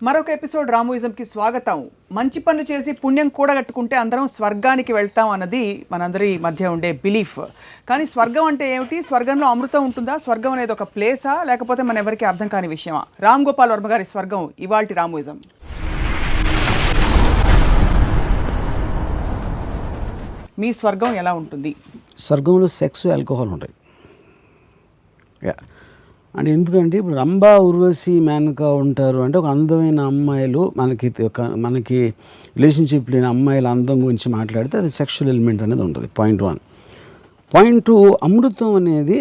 మరొక ఎపిసోడ్ రామోయిజంకి స్వాగతం. మంచి పనులు చేసి పుణ్యం కూడగట్టుకుంటే అందరం స్వర్గానికి వెళ్తాం అన్నది మనందరి మధ్య ఉండే బిలీఫ్. కానీ స్వర్గం అంటే ఏమిటి? స్వర్గంలో అమృతం ఉంటుందా? స్వర్గం అనేది ఒక ప్లేసా, లేకపోతే మన ఎవరికి అర్థం కాని విషయమా? రామ్ గోపాల్ వర్మ గారి స్వర్గం ఇవాల్టి రామోయిజం. మీ స్వర్గం ఎలా ఉంటుంది? స్వర్గంలో సెక్స్, ఆల్కహాల్ ఉంటాయి. అంటే ఎందుకంటే ఇప్పుడు రంభా, ఉర్వశి, మేనక ఉంటారు అంటే ఒక అందమైన అమ్మాయిలు మనకి రిలేషన్షిప్ లేని అమ్మాయిల అందం గురించి మాట్లాడితే అది సెక్షువల్ ఎలిమెంట్ అనేది ఉంటుంది. పాయింట్ 1. పాయింట్ 2, అమృతం అనేది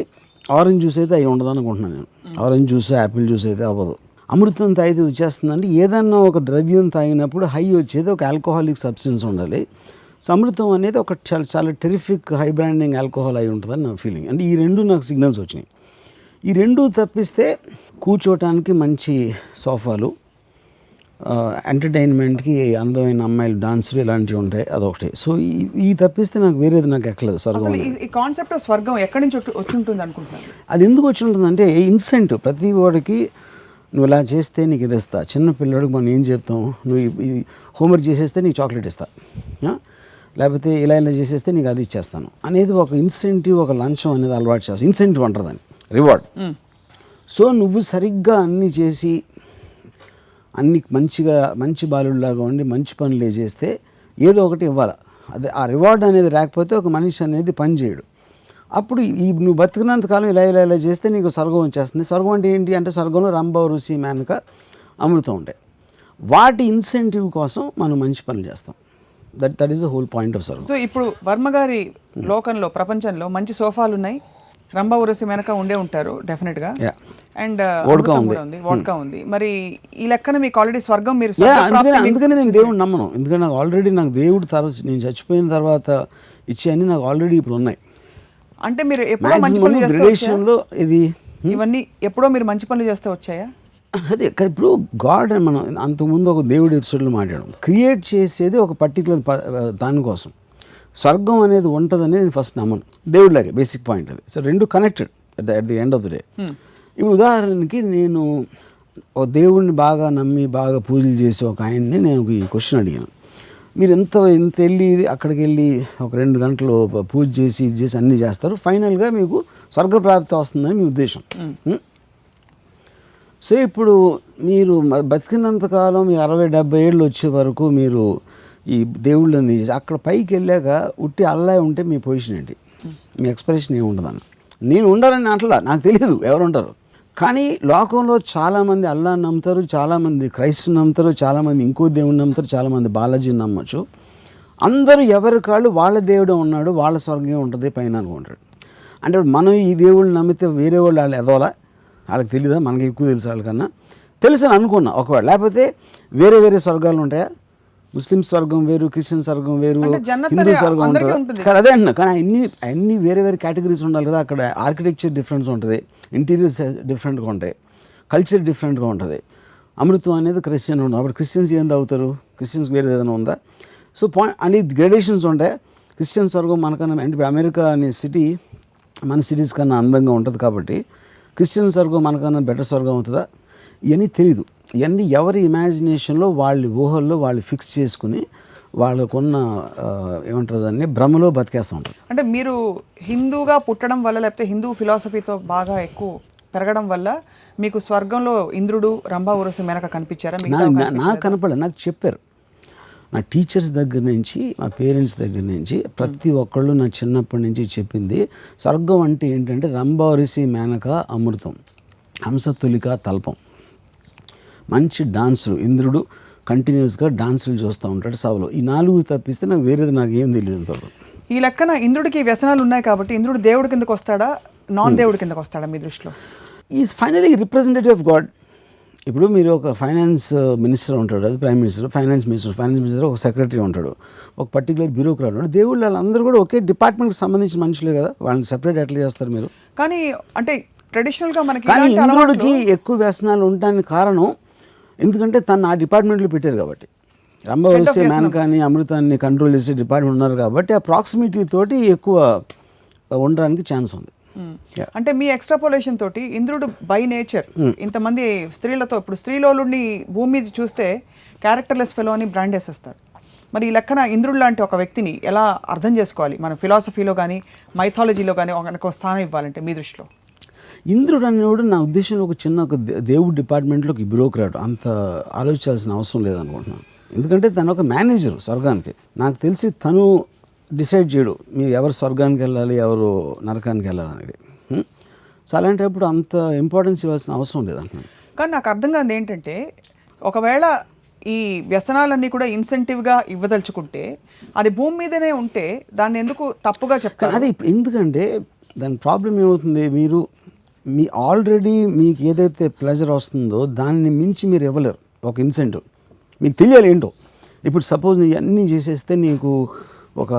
ఆరెంజ్ జ్యూస్ అయితే అవి ఉండదు అనుకుంటున్నాను నేను. ఆరెంజ్ జ్యూస్, యాపిల్ జ్యూస్ అయితే అవ్వదు. అమృతం తాగితే వచ్చేస్తుందంటే ఏదన్నా ఒక ద్రవ్యం తాగినప్పుడు హై వచ్చేది ఒక ఆల్కహాలిక్ సబ్స్టెన్స్ ఉండాలి. సో అమృతం అనేది ఒక చాలా టెరిఫిక్ హై బ్రాండింగ్ ఆల్కహాల్ అయి ఉంటుందని నా ఫీలింగ్. అంటే ఈ రెండు నాకు సిగ్నల్స్ వచ్చినాయి. ఈ రెండు తప్పిస్తే కూర్చోటానికి మంచి సోఫాలు, ఎంటర్టైన్మెంట్కి అందమైన అమ్మాయిలు, డాన్సులు ఇలాంటివి ఉంటాయి, అదొకటి. సో ఈ తప్పిస్తే నాకు వేరేది నాకు ఎక్కలేదు స్వర్గం. ఈ కాన్సెప్ట్ ఆఫ్ స్వర్గం ఎక్కడి నుంచి వచ్చి ఉంటుంది అనుకుంటున్నాను? అది ఎందుకు వచ్చి ఉంటుందంటే ఇన్సెంటివ్. ప్రతి వాడికి నువ్వు ఇలా చేస్తే నీకు ఇది ఇస్తా. చిన్న పిల్లడికి మనం ఏం చెప్తాం, నువ్వు ఈ హోంవర్క్ చేసేస్తే నీకు చాక్లెట్ ఇస్తా, లేకపోతే ఇలా చేసేస్తే నీకు అది ఇచ్చేస్తాను అనేది ఒక ఇన్సెంటివ్, ఒక లంచం అనేది అలవాటు చేస్తాను. ఇన్సెంటివ్ అంటారు, రివార్డ్. సో నువ్వు సరిగ్గా అన్నీ చేసి అన్ని మంచి బాలుడిలాగా ఉండి మంచి పనులు చేస్తే ఏదో ఒకటి ఇవ్వాలి. అదే ఆ రివార్డ్ అనేది రాకపోతే ఒక మనిషి అనేది పని చేయడు. అప్పుడు నువ్వు బతికినంతకాలం ఇలా చేస్తే నీకు స్వర్గం వచ్చేస్తుంది. స్వర్గం అంటే ఏంటి అంటే స్వర్గంలో రంభ, ఋషి, మేనక, అమృతం ఉంటాయి. వాటి ఇన్సెంటివ్ కోసం మనం మంచి పనులు చేస్తాం. That is the whole point of స్వర్గం. సో ఇప్పుడు వర్మగారి లోకంలో, ప్రపంచంలో మంచి సోఫాలు ఉన్నాయి, రంభ, ఉర్వశి, మేనక ఉండే ఉంటారు డెఫినెట్గా, అండ్ వోడ్కా ఉంది. మరి ఈ లెక్కన మీకు ఆల్రెడీ స్వర్గం మీరు. అందుకని నేను దేవుడు నమ్మను. ఎందుకంటే నాకు ఆల్రెడీ నాకు దేవుడు నేను చచ్చిపోయిన తర్వాత ఇచ్చేయని నాకు ఆల్రెడీ ఇప్పుడు ఉన్నాయి. అంటే మీరు ఎప్పుడో మంచి పనులు రిలేషన్లో ఇది ఇవన్నీ ఎప్పుడో మీరు మంచి పనులు చేస్తే వచ్చాయా? అదే ఇప్పుడు గాడ్ అని మనం అంతకుముందు ఒక దేవుడి ఎపిసోడ్లో మాట్లాడాం. క్రియేట్ చేసేది ఒక పర్టికులర్ దానికోసం. స్వర్గం అనేది ఉంటుందని నేను ఫస్ట్ నమ్మను. దేవుడిలాగే బేసిక్ పాయింట్ అది. సో రెండు connected at the end of the day. ఇప్పుడు ఉదాహరణకి నేను ఒక దేవుడిని బాగా నమ్మి బాగా పూజలు చేసి ఒక ఆయన్ని నేను ఈ క్వశ్చన్ అడిగాను. మీరు ఎంత వెళ్ళి అక్కడికి వెళ్ళి ఒక 2 గంటలు పూజ చేసి ఇది చేసి అన్నీ చేస్తారు, ఫైనల్గా మీకు స్వర్గప్రాప్తి వస్తుందని మీ ఉద్దేశం. సో ఇప్పుడు మీరు బతికినంతకాలం మీ 60-70 ఏళ్ళు వచ్చే వరకు మీరు ఈ దేవుళ్ళని అక్కడ పైకి వెళ్ళాక ఉట్టి అల్లా ఉంటే మీ పొజిషన్ ఏంటి? మీ ఎక్స్ప్రెషన్ ఏమి ఉండదని నేను ఉండాలని అట్లా నాకు తెలియదు ఎవరు ఉంటారు. కానీ లోకంలో చాలామంది అల్లాని నమ్ముతారు, చాలామంది క్రైస్తుని నమ్ముతారు, చాలామంది ఇంకో దేవుడిని నమ్ముతారు, చాలామంది బాలాజీని నమ్మచ్చు. అందరూ ఎవరి కాళ్ళు వాళ్ళ దేవుడే ఉన్నాడు, వాళ్ళ స్వర్గం ఉంటుంది పైన అనుకుంటాడు. అంటే మనం ఈ దేవుళ్ళని నమ్మితే వేరే వాళ్ళు ఎదవాలా? వాళ్ళకి తెలియదా? మనకి ఎక్కువ తెలుసు వాళ్ళకన్నా. తెలుసు అని అనుకున్నా ఒకవేళ. లేకపోతే వేరే స్వర్గాలు ఉంటాయా? ముస్లిం స్వర్గం వేరు, క్రిస్టియన్ స్వర్గం వేరు, హిందూ స్వర్గం ఉంటుంది కదా. అదే అంటున్నా. కానీ అన్ని వేరే కేటగిరీస్ ఉండాలి కదా. అక్కడ ఆర్కిటెక్చర్ డిఫరెన్స్ ఉంటుంది, ఇంటీరియర్స్ డిఫరెంట్గా ఉంటాయి, కల్చర్ డిఫరెంట్గా ఉంటుంది. అమృతం అనేది క్రిస్టియన్ ఉండదు. అప్పుడు క్రిస్టియన్స్ ఏం తాగుతారు? క్రిస్టియన్స్ వేరే ఏదైనా ఉందా? సో అన్ని గ్రేడేషన్స్ ఉంటాయి. క్రిస్టియన్ స్వర్గం మనకన్నా అంటే అమెరికా అనే సిటీ మన సిటీస్ కన్నా అందంగా ఉంటుంది కాబట్టి క్రిస్టియన్ స్వర్గం మనకన్నా బెటర్ స్వర్గం అవుతుందా? ఇవన్నీ తెలీదు. ఇవన్నీ ఎవరి ఇమాజినేషన్లో వాళ్ళ ఊహల్లో వాళ్ళు ఫిక్స్ చేసుకుని వాళ్ళకున్న ఏమంటారు దాన్ని భ్రమలో బతికేస్తూ ఉంటారు. అంటే మీరు హిందూగా పుట్టడం వల్ల, లేకపోతే హిందూ ఫిలాసఫీతో బాగా ఎక్కువ పెరగడం వల్ల మీకు స్వర్గంలో ఇంద్రుడు, రంభ, ఉర్వశి, మేనక కనిపించారా? నాకు కనపడలేదు, నాకు చెప్పారు. నా టీచర్స్ దగ్గర నుంచి, మా పేరెంట్స్ దగ్గర నుంచి ప్రతి ఒక్కళ్ళు నా చిన్నప్పటి నుంచి చెప్పింది స్వర్గం అంటే ఏంటంటే రంభ, ఉర్వశి, మేనక, అమృతం, హంసతులిక, తల్పం, మంచి డాన్సులు. ఇంద్రుడు కంటిన్యూస్గా డాన్సులు చూస్తూ ఉంటాడు సభలో. ఈ 4 తప్పిస్తే నాకు వేరేది నాకు ఏం తెలియదు అంతవరకు. ఈ లెక్కన ఇంద్రుడికి వ్యసనాలు ఉన్నాయి కాబట్టి ఇంద్రుడు దేవుడి కిందకు వస్తాడా, నాన్ దేవుడి కిందకు వస్తాడా మీ దృష్టిలో? Is finally representative of God. ఇప్పుడు మీరు ఒక ఫైనాన్స్ మినిస్టర్ ఉంటాడు, అది ప్రైమ్ మినిస్టర్, ఫైనాన్స్ మినిస్టర్ ఒక సెక్రటరీ ఉంటాడు, ఒక పర్టికులర్ బ్యూరోక్రాట్ ఉంటాడు. దేవుళ్ళు వాళ్ళందరూ కూడా ఒకే డిపార్ట్మెంట్కి సంబంధించిన మనుషులే కదా. వాళ్ళని సెపరేట్ ఎట్లా చేస్తారు మీరు? కానీ అంటే ట్రెడిషనల్గా మనకి ఇంద్రుడికి ఎక్కువ వ్యసనాలు ఉండడానికి కారణం ఎందుకంటే తను ఆ డిపార్ట్మెంట్లో పెట్టారు కాబట్టి. రంభ, ఉర్వశి, మేనకాని, అమృతాన్ని కంట్రోల్ చేసే డిపార్ట్మెంట్ ఉన్నారు కాబట్టి ఆ ప్రాక్సిమిటీ తోటి ఎక్కువ ఉండడానికి ఛాన్స్ ఉంది. అంటే మీ ఎక్స్ట్రాపోలేషన్ తోటి ఇంద్రుడు బై నేచర్ ఇంతమంది స్త్రీలతో ఇప్పుడు స్త్రీలోలుడిని భూమి మీద చూస్తే క్యారెక్టర్లెస్ ఫెలో అని బ్రాండ్ వేసేస్తాడు. మరి ఈ లెక్కన ఇంద్రుడు లాంటి ఒక వ్యక్తిని ఎలా అర్థం చేసుకోవాలి మన ఫిలాసఫీలో కానీ మైథాలజీలో కానీ ఒక స్థానం ఇవ్వాలంటే మీ దృష్టిలో? ఇంద్రుడు అనేవాడు నా ఉద్దేశంలో ఒక చిన్న ఒక దేవుడి డిపార్ట్మెంట్లో ఒక బ్యూరోక్రాట్, అంత ఆలోచించాల్సిన అవసరం లేదనుకుంటున్నాను. ఎందుకంటే తను ఒక మేనేజర్ స్వర్గానికి. నాకు తెలిసి తను డిసైడ్ చేయడు మీరు ఎవరు స్వర్గానికి వెళ్ళాలి ఎవరు నరకానికి వెళ్ళాలి అనేది. సో అలాంటప్పుడు అంత ఇంపార్టెన్స్ ఇవ్వాల్సిన అవసరం లేదంటున్నాను. కానీ నాకు అర్థం కాదు ఏంటంటే ఒకవేళ ఈ వ్యసనాలన్నీ కూడా ఇన్సెంటివ్గా ఇవ్వదలుచుకుంటే అది భూమి మీదనే ఉంటే దాన్ని ఎందుకు తప్పుగా చెప్తారు? అది ఎందుకంటే దాని ప్రాబ్లం ఏమవుతుంది, మీరు మీ ఆల్రెడీ మీకు ఏదైతే ప్లెజర్ వస్తుందో దాన్ని మించి మీరు ఇవ్వలేరు ఒక ఇన్సెంటివ్. మీకు తెలియాలి ఏంటో. ఇప్పుడు సపోజ్ నీ అన్నీ చేసేస్తే నీకు ఒక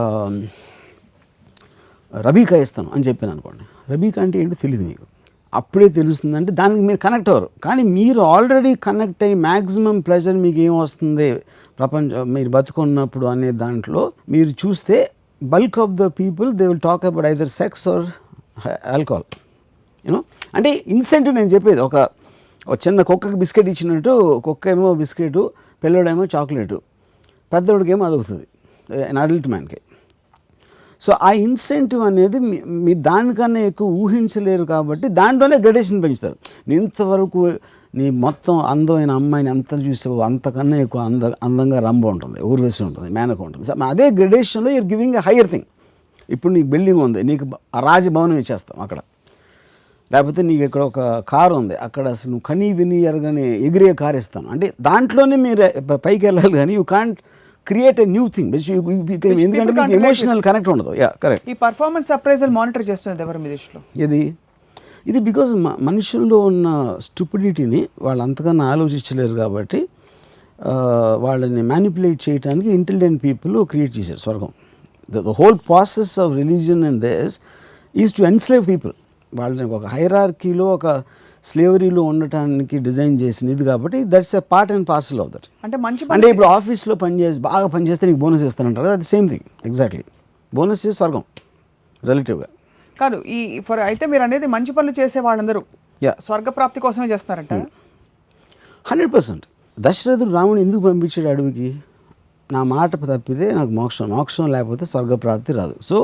రబీకా ఇస్తాను అని చెప్పాను అనుకోండి. రబీకా అంటే ఏంటో తెలియదు మీకు, అప్పుడే తెలుస్తుందంటే దానికి మీరు కనెక్ట్ అవ్వరు. కానీ మీరు ఆల్రెడీ కనెక్ట్ అయ్యి మ్యాక్సిమం ప్లెజర్ మీకు ఏం వస్తుంది ప్రపంచం మీరు బతుకున్నప్పుడు అనే దాంట్లో మీరు చూస్తే bulk of the people they will talk about either sex or alcohol. You know అంటే ఇన్సెంటివ్ నేను చెప్పేది ఒక చిన్న కుక్కకి బిస్కెట్ ఇచ్చినట్టు, కుక్క ఏమో బిస్కెట్, పిల్లడేమో చాక్లెట్, పెద్దోడికేమో అది అవుతుంది అడల్ట్ మ్యాన్కి. సో ఆ ఇన్సెంటివ్ అనేది మీరు దానికన్నా ఎక్కువ ఊహించలేరు కాబట్టి దాంట్లోనే గ్రెడేషన్ పెంచుతారు. ఇంతవరకు నీ మొత్తం అందమైన అమ్మాయిని ఎంత చూసావు అంతకన్నా ఎక్కువ అందంగా రంభ ఉంటుంది, ఊర్వశి ఉంటుంది, మేనక ఉంటుంది. సో అదే గ్రెడేషన్లో you're giving a higher thing. ఇప్పుడు నీకు బిల్డింగ్ ఉంది, నీకు రాజభవనం ఇచ్చేస్తాం అక్కడ. లేకపోతే నీకు ఇక్కడ ఒక కారు ఉంది, అక్కడ అసలు నువ్వు కనీ విని ఎరగని ఎగిరే కారు ఇస్తాను అంటే దాంట్లోనే మీరు పైకి వెళ్ళాలి. కానీ you can't create a new thing ఎందుకంటే మీకు ఎమోషనల్ కనెక్ట్ ఉండదు. Yeah correct. ఈ పర్ఫార్మెన్స్ అప్రైజల్ మానిటర్ చేస్తుంది ఎవరు మీ దృష్టిలో? ఇది బికాజ్ మనుషుల్లో ఉన్న స్టూపిడిటీని వాళ్ళు అంతకన్నా ఆలోచించలేరు కాబట్టి వాళ్ళని మ్యానిపులేట్ చేయడానికి ఇంటెలిజెంట్ పీపుల్ క్రియేట్ చేశారు స్వర్గం. The whole process of religion and this is to enslave people. వాళ్ళని ఒక హైరార్కీలో ఒక స్లేవరీలో ఉండటానికి డిజైన్ చేసినది కాబట్టి that's a part and parcel of that. అంటే ఇప్పుడు ఆఫీస్లో బాగా పనిచేస్తే నీకు బోనస్ ఇస్తానంటారు కదా, అది సేమ్ థింగ్ ఎగ్జాక్ట్లీ. బోనస్ చేసి స్వర్గం రిలేటివ్గా కాదు. అయితే మీరు అనేది మంచి పనులు చేసే వాళ్ళందరూ స్వర్గప్రాప్తి కోసమే చేస్తారంట. 100%. దశరథుడు రాముని ఎందుకు పంపించాడు అడవికి? నా మాట తప్పితే నాకు మోక్షం లేకపోతే స్వర్గప్రాప్తి రాదు. సో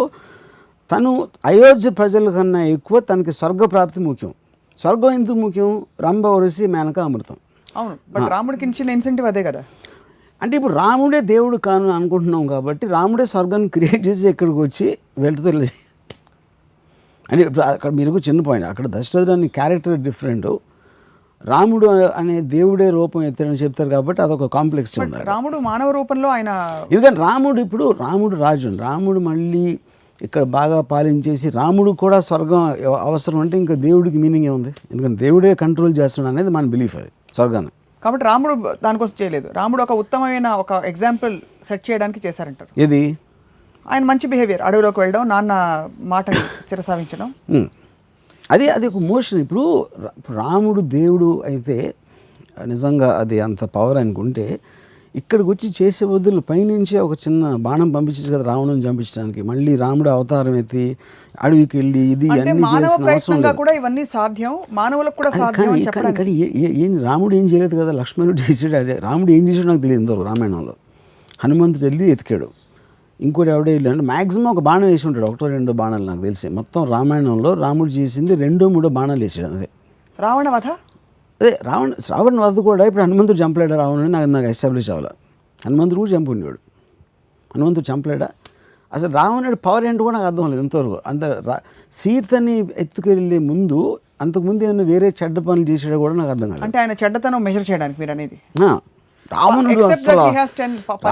తను అయోధ్య ప్రజల కన్నా ఎక్కువ తనకి స్వర్గప్రాప్తి ముఖ్యం. స్వర్గం ఎందుకు ముఖ్యం? రంభ వరిసి మేనక అమృతం. అవును, బట్ రాముడికి ఇచ్చిన ఇన్సెంటివ్ అదే కదా. అంటే ఇప్పుడు రాముడే దేవుడు కాను అనుకుంటున్నాం కాబట్టి రాముడే స్వర్గాన్ని క్రియేట్ చేసి ఇక్కడికి వచ్చి వెళ్తూ అంటే ఇప్పుడు అక్కడ మీరు చిన్న పాయింట్, అక్కడ దశరథుడు అనే క్యారెక్టర్ డిఫరెంట్, రాముడు అనే దేవుడే రూపం ఎత్తాడని చెప్తారు కాబట్టి అదొక కాంప్లెక్స్ ఉంది. రాముడు మానవ రూపంలో ఆయన, ఎందుకంటే రాముడు రాజు, రాముడు మళ్ళీ ఇక్కడ బాగా పాలించేసి రాముడు కూడా స్వర్గం అవసరం అంటే ఇంకా దేవుడికి మీనింగ్ ఏముంది? ఎందుకంటే దేవుడే కంట్రోల్ చేస్తున్నాడు అనేది మన బిలీఫ్ అది స్వర్గాన్ని. కాబట్టి రాముడు దానికోసం చేయలేదు. రాముడు ఒక ఉత్తమమైన ఒక ఎగ్జాంపుల్ సెట్ చేయడానికి చేశారంటారు. ఇది ఆయన మంచి బిహేవియర్, అడవిలోకి వెళ్ళడం, నాన్న మాటని శిరసావించడం, అది ఒక మోషన్. ఇప్పుడు రాముడు దేవుడు అయితే నిజంగా అది అంత పవర్ అనుకుంటే ఇక్కడికి వచ్చి చేసే బదులు పైనుంచి ఒక చిన్న బాణం పంపించచ్చు కదా రావణుని చంపించడానికి. మళ్ళీ రాముడు అవతారం ఎత్తి అడవికి వెళ్ళి ఇది అన్ని చేయాల్సిన అవసరం లేదు. ఇవన్నీ సాధ్యం, మానవులకు కూడా సాధ్యం. కానీ రాముడు ఏం చేయలేదు కదా, లక్ష్మణుడు చేసాడు. అదే రాముడు ఏం చేసాడు నాకు తెలియదు ఇంతవరకు రామాయణంలో. హనుమంతుడు వెళ్ళి ఎతికాడు, ఇంకోటి ఎవడే వెళ్ళి అంటే మ్యాక్సిమం ఒక బాణం వేసి ఉంటాడు, 1-2 బాణాలు నాకు తెలిసి. మొత్తం రామాయణంలో రాముడు చేసింది 2-3 బాణాలు వేసాడు. అదే రావణ వధ. అదే రావణ వద్ద కూడా ఇప్పుడు హనుమంతుడు చంపలేడా రావణుని? నాకు ఎస్టాబ్లిష్ అవ్వాలి. హనుమంతుడు కూడా చంపుండేవాడు, హనుమంతుడు చంపలేడా? అసలు రావణుడి పవర్ ఏంటో కూడా నాకు అర్థం లేదు ఇంతవరకు. సీతని ఎత్తుకెళ్ళే ముందు అంతకుముందు ఏమైనా వేరే చెడ్డ పనులు చేసాడో కూడా నాకు అర్థం కాదు. అంటే ఆయన చెడ్డతనం మెజర్ చేయడానికి మీరు అనేది రావణుడు అసలు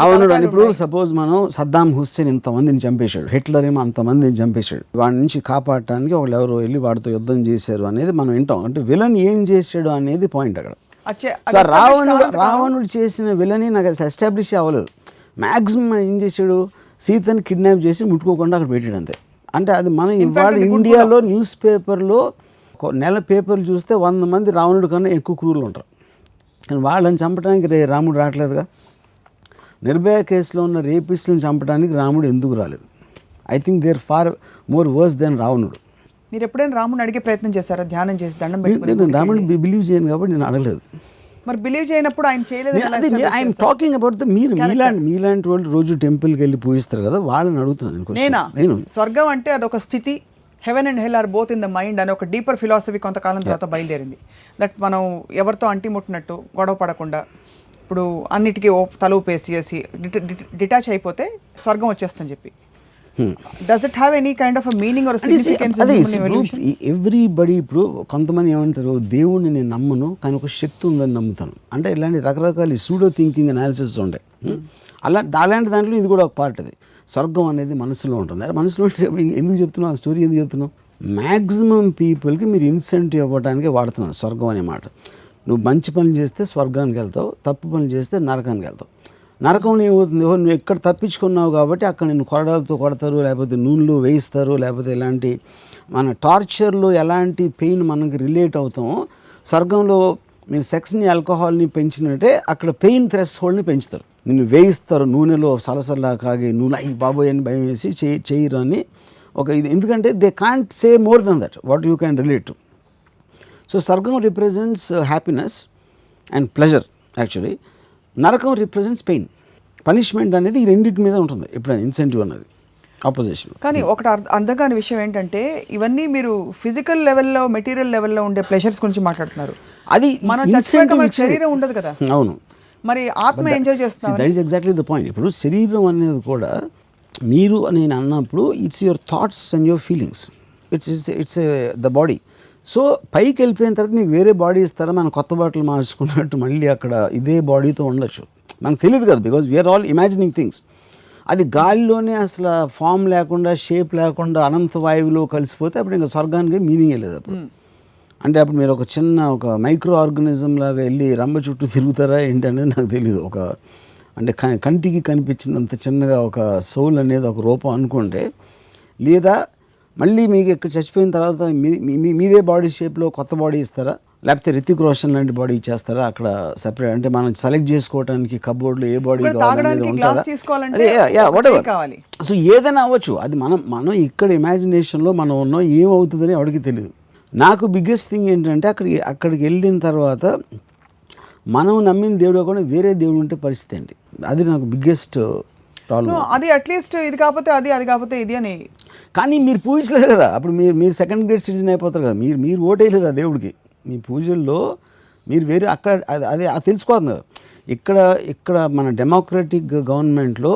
రావణుడు అని ఇప్పుడు సపోజ్ మనం సద్దాం హుస్సేన్ ఇంతమందిని చంపేశాడు, హిట్లర్ ఏమో అంతమందిని చంపేశాడు. వాడి నుంచి కాపాడటానికి వాళ్ళు ఎవరో వెళ్ళి వాడితో యుద్ధం చేశారు అనేది మనం వింటాం. అంటే విలన్ ఏం చేశాడు అనేది పాయింట్ అక్కడ. సో రావణుడు చేసిన విలని నాకు అసలు ఎస్టాబ్లిష్ అవ్వలేదు. మ్యాక్సిమం ఏం చేశాడు, సీతని కిడ్నాప్ చేసి ముట్టుకోకుండా అక్కడ పెట్టాడు అంతే. అంటే అది మనం ఇవాళ ఇండియాలో న్యూస్ పేపర్లో నెల పేపర్లు చూస్తే 100 మంది రావణుడి కన్నా ఎక్కువ క్రూరులు ఉంటారు. కానీ వాళ్ళని చంపడానికి రాముడు రావట్లేదుగా. నిర్భయ కేసులో ఉన్న రేపిస్టులను చంపడానికి రాముడు ఎందుకు రాలేదు? I think they are far more worse then రావణుడు. మీరు ఎప్పుడైనా రాముని అడిగే ప్రయత్నం చేశారా, ధ్యానం చేసి దండం పెట్టుకుని? నేను రాముడు బిలీవ్ చేయను కాబట్టి నేను అడగలేదు. మరి బిలీవ్ చేయనప్పుడు ఆయన చేయలేదు. ఐఎమ్ టాకింగ్ అబౌట్ ద మీరు మీలాంటి వాళ్ళు రోజు టెంపుల్కి వెళ్ళి పూజిస్తారు కదా, వాళ్ళని అడుగుతున్నాను. నేను స్వర్గం అంటే అదొక స్థితి, heaven and hell are both in the mind అని ఒక డీపర్ ఫిలాసఫీ కొంతకాలం తర్వాత బయలుదేరింది. దట్ మనం ఎవరితో అంటిముట్టినట్టు గొడవ పడకుండా ఇప్పుడు అన్నిటికీ తల ఊపేసి చేసి డిటాచ్ అయిపోతే స్వర్గం వచ్చేస్తుందని చెప్పి. Does it have any kind of meaning or significance? Everybody ఇప్పుడు కొంతమంది ఏమంటారు, దేవుణ్ణి నేను నమ్మను కానీ ఒక శక్తి ఉందని నమ్ముతాను అంటే, ఇలాంటి రకరకాల సూడో థింకింగ్ అనాలిసిస్ ఉంటాయి. అలాంటి దాంట్లో ఇది కూడా ఒక పార్ట్. అది స్వర్గం అనేది మనసులో ఉంటుంది. మనసులో ఎందుకు చెప్తున్నావు ఆ స్టోరీ, ఎందుకు చెప్తున్నావు? మ్యాక్సిమం పీపుల్కి మీరు ఇన్సెంటివ్ ఇవ్వడానికి వాడుతున్నాను స్వర్గం అనే మాట. నువ్వు మంచి పనులు చేస్తే స్వర్గానికి వెళ్తావు, తప్పు పనులు చేస్తే నరకానికి వెళ్తావు. నరకంలో ఏమవుతుంది, నువ్వు ఎక్కడ తప్పించుకున్నావు కాబట్టి అక్కడ నేను కొరడాలతో కొడతారు, లేకపోతే నూనెలు వేయిస్తారు, లేకపోతే ఇలాంటి మన టార్చర్లో ఎలాంటి పెయిన్ మనకి రిలేట్ అవుతామో, స్వర్గంలో మీరు సెక్స్ని ఆల్కహాల్ని పెంచినట్టే అక్కడ పెయిన్ థ్రెష్ హోల్డ్ని పెంచుతారు. నిన్ను వేయిస్తారు నూనెలో సలసల్లా కాగి, నూనె అయ్యి బాబోయ్ అని భయం వేసి చేయరు అని ఒక ఇది. ఎందుకంటే they can't say more than that what you can relate to. So స్వర్గం represents happiness and pleasure actually. నరకం రిప్రజెంట్స్ పెయిన్, పనిష్మెంట్ అనేది ఈ రెండింటి మీద ఉంటుంది ఎప్పుడైనా ఇన్సెంటివ్ అన్నది ఆపోజిషన్. కానీ ఒకటి అర్థం కాని విషయం ఏంటంటే, ఇవన్నీ మీరు ఫిజికల్ లెవెల్లో మెటీరియల్ లెవెల్లో ఉండే ప్లెజర్స్ గురించి మాట్లాడుతున్నారు. అది మనం చచ్చిపోయాక మన శరీరం ఉండదు కదా. అవును, మరి ఆత్మ ఎంజాయ్ చేస్తాం. That is exactly the point. ఇప్పుడు శరీరం అనేది కూడా మీరు నేను అన్నప్పుడు it's your thoughts and your feelings, it's the body. So పైకి వెళ్ళిపోయిన తర్వాత మీకు వేరే బాడీ ఇస్తారా, మనం కొత్త బట్టలు మార్చుకున్నట్టు మళ్ళీ అక్కడ ఇదే బాడీతో ఉండొచ్చు, మనకు తెలియదు కదా, because we're all imagining things. అది గాలిలోనే అసలు ఫామ్ లేకుండా షేప్ లేకుండా అనంత వాయువులో కలిసిపోతే అప్పుడు ఇంకా స్వర్గానికి మీనింగే లేదు అప్పుడు. అంటే అప్పుడు మీరు ఒక చిన్న ఒక మైక్రో ఆర్గానిజం లాగా వెళ్ళి రంభ చుట్టూ తిరుగుతారా ఏంటి అనేది నాకు తెలియదు. ఒక అంటే కంటికి కనిపించినంత చిన్నగా ఒక సోల్ అనేది ఒక రూపం అనుకుంటే, లేదా మళ్ళీ మీకు ఇక్కడ చచ్చిపోయిన తర్వాత మీదే బాడీ షేప్లో కొత్త బాడీ ఇస్తారా, లేకపోతే రితిక్ రోషన్ లాంటి బాడీ ఇచ్చేస్తారా అక్కడ సపరేట్? అంటే మనం సెలెక్ట్ చేసుకోవడానికి కబోర్డ్లో ఏ బాడీ కావాలి. సో ఏదైనా అవ్వచ్చు, అది మనం ఇక్కడ ఇమాజినేషన్లో మనం ఉన్నాం, ఏమవుతుందని ఎవరికి తెలియదు. నాకు బిగ్గెస్ట్ థింగ్ ఏంటంటే అక్కడికి వెళ్ళిన తర్వాత మనం నమ్మిన దేవుడు కూడా వేరే దేవుడు ఉంటే పరిస్థితి ఏంటి, అది నాకు బిగ్గెస్ట్ ప్రాబ్లం. అది అట్లీస్ట్ ఇది కాకపోతే అది కాకపోతే ఇది అని. కానీ మీరు పూజించలేదు కదా, అప్పుడు మీరు సెకండ్ గ్రేడ్ సిటిజన్ అయిపోతారు కదా, మీరు ఓటేయలేదు ఆ దేవుడికి. మీ పూజల్లో మీరు వేరే అక్కడ అది తెలుసుకోవాలి కదా. ఇక్కడ మన డెమోక్రటిక్ గవర్నమెంట్లో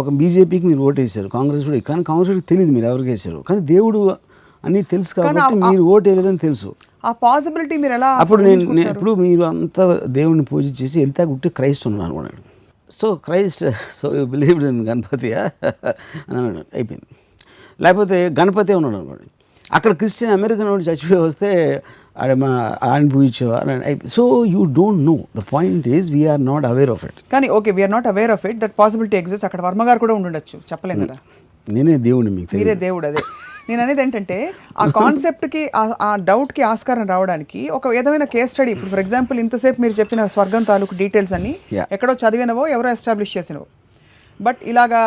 ఒక బీజేపీకి మీరు ఓటేసారు, కాంగ్రెస్ కూడా, కానీ కాంగ్రెస్కి తెలియదు మీరు ఎవరికి వేసారు, కానీ దేవుడు అన్నీ తెలుసు కాబట్టి మీరు ఓటేయలేదని తెలుసు. ఆ పాసిబిలిటీ మీరు ఎలా? అప్పుడు ఇప్పుడు మీరు అంతా దేవుడిని పూజ చేసి వెళ్తే గుట్టి క్రైస్ట్ ఉన్నాను అనుకున్నాడు. So Christ, so you believed in Ganapati అని అన్నాడు, అయిపోయింది. లేకపోతే గణపతి ఉన్నాడు అనుకోండి, అక్కడ క్రిస్టియన్ అమెరికన్ వాడు చచ్చిపోయి వస్తే ఆయన పూజించేవా అని. So you don't know, the point is we're not aware of it. కానీ okay, we're not aware of it, that possibility exist. అక్కడ వర్మ గారు కూడా ఉండొచ్చు, చెప్పలేం కదా. నేనే దేవుడిని, మీకు మీరే దేవుడు. అదే నేను అనేది ఏంటంటే, ఆ కాన్సెప్ట్కి ఆ డౌట్కి ఆస్కారం రావడానికి ఒక విధమైన కేస్ స్టడీ. ఇప్పుడు ఫర్ ఎగ్జాంపుల్ ఇంతసేపు మీరు చెప్పిన స్వర్గం తాలూకు డీటెయిల్స్ అన్ని ఎక్కడో చదివినవో ఎవరో ఎస్టాబ్లిష్ చేసినవో. బట్ ఇలాగా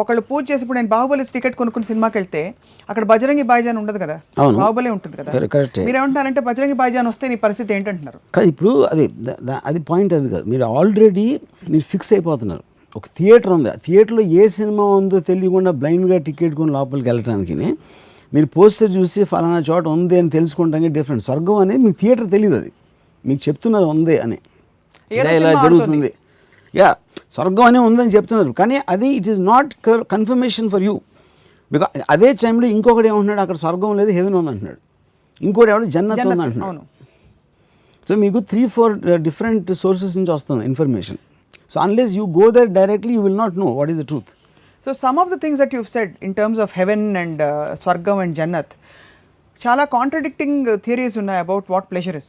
ఒకళ్ళు పూజ చేసి, ఇప్పుడు నేను బాహుబలి టికెట్ కొనుక్కుని సినిమాకి వెళ్తే అక్కడ బజరంగి భాయిజాన్ ఉండదు కదా, బాహుబలి ఉంటుంది కదా. మీరు ఏమంటారంటే బజరంగి భాయిజాన్ వస్తే నీ పరిస్థితి ఏంటంటున్నారు? ఇప్పుడు అది పాయింట్ అది కాదు, మీరు ఆల్రెడీ మీరు ఫిక్స్ అయిపోతున్నారు. ఒక థియేటర్ ఉంది, ఆ థియేటర్లో ఏ సినిమా ఉందో తెలియకుండా బ్లైండ్గా టికెట్ కొని లోపలికి వెళ్ళడానికి మీరు పోస్టర్ చూసి ఫలానా చోట ఉంది అని తెలుసుకుంటానికి డిఫరెంట్. స్వర్గం అనేది మీకు థియేటర్ తెలియదు, అది మీకు చెప్తున్నారు ఉంది అని, ఇలా జరుగుతుంది, స్వర్గం అనే ఉందని చెప్తున్నారు, కానీ అది it is not confirmation for you. Because అదే టైంలో ఇంకొకటి ఏమంటున్నాడు, అక్కడ స్వర్గం లేదు హెవెన్ ఉంది అంటున్నాడు, ఇంకోటి ఎవరు జన్నత్ ఉంది అంటున్నాడు. సో మీకు 3-4 డిఫరెంట్ సోర్సెస్ నుంచి వస్తుంది information. So unless you go there directly, you will not know what is the truth. So some of the things that you've said in terms of heaven and Swargam and Jannat, chala contradicting theories unnai about what pleasure is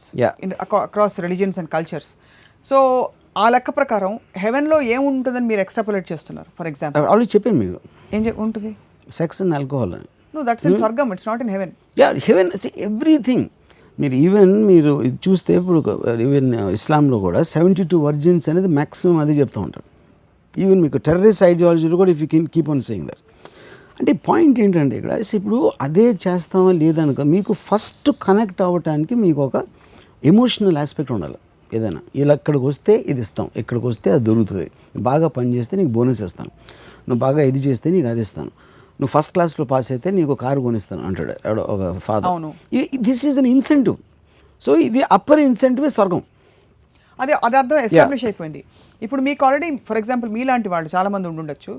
across religions and cultures. So aa lekka prakaram heaven lo em untundani meer extrapolate chestunnaru. For example, already cheppanu meeku em untundi sex and alcohol. No, that's in Swargam, it's not in heaven. Yeah, heaven, see everything. మీరు ఇది చూస్తే ఇప్పుడు even ఇస్లాంలో కూడా 72 virgins అనేది maximum అది చెప్తూ ఉంటారు. ఈవెన్ మీకు టెర్రరిస్ట్ ఐడియాలజీలో కూడా if you can keep on saying that. అంటే పాయింట్ ఏంటంటే ఇక్కడ ఇప్పుడు అదే చేస్తామా లేదనుకో, మీకు ఫస్ట్ కనెక్ట్ అవ్వటానికి మీకు ఒక ఎమోషనల్ ఆస్పెక్ట్ ఉండాలి. ఏదైనా ఇలా ఇక్కడికి వస్తే ఇది ఇస్తాం, ఇక్కడికి వస్తే అది దొరుకుతుంది, బాగా పని చేస్తే నీకు బోనస్ ఇస్తాను, నువ్వు బాగా ఇది చేస్తే నీకు అది ఇస్తాను, నువ్వు ఫస్ట్ క్లాస్లో పాస్ అయితే నీకు కారు కొనిస్తాను అంటాడు ఎవడో ఒక father. This is an incentive. So ఇది అప్పర్ ఇన్సెంటివ్ స్వర్గం. అది అర్థం ఎస్టాబ్లిష్ అయిపోయింది. ఇప్పుడు మీకు ఆల్రెడీ ఫర్ ఎగ్జాంపుల్ మీలాంటి వాళ్ళు చాలామంది ఉండొచ్చు,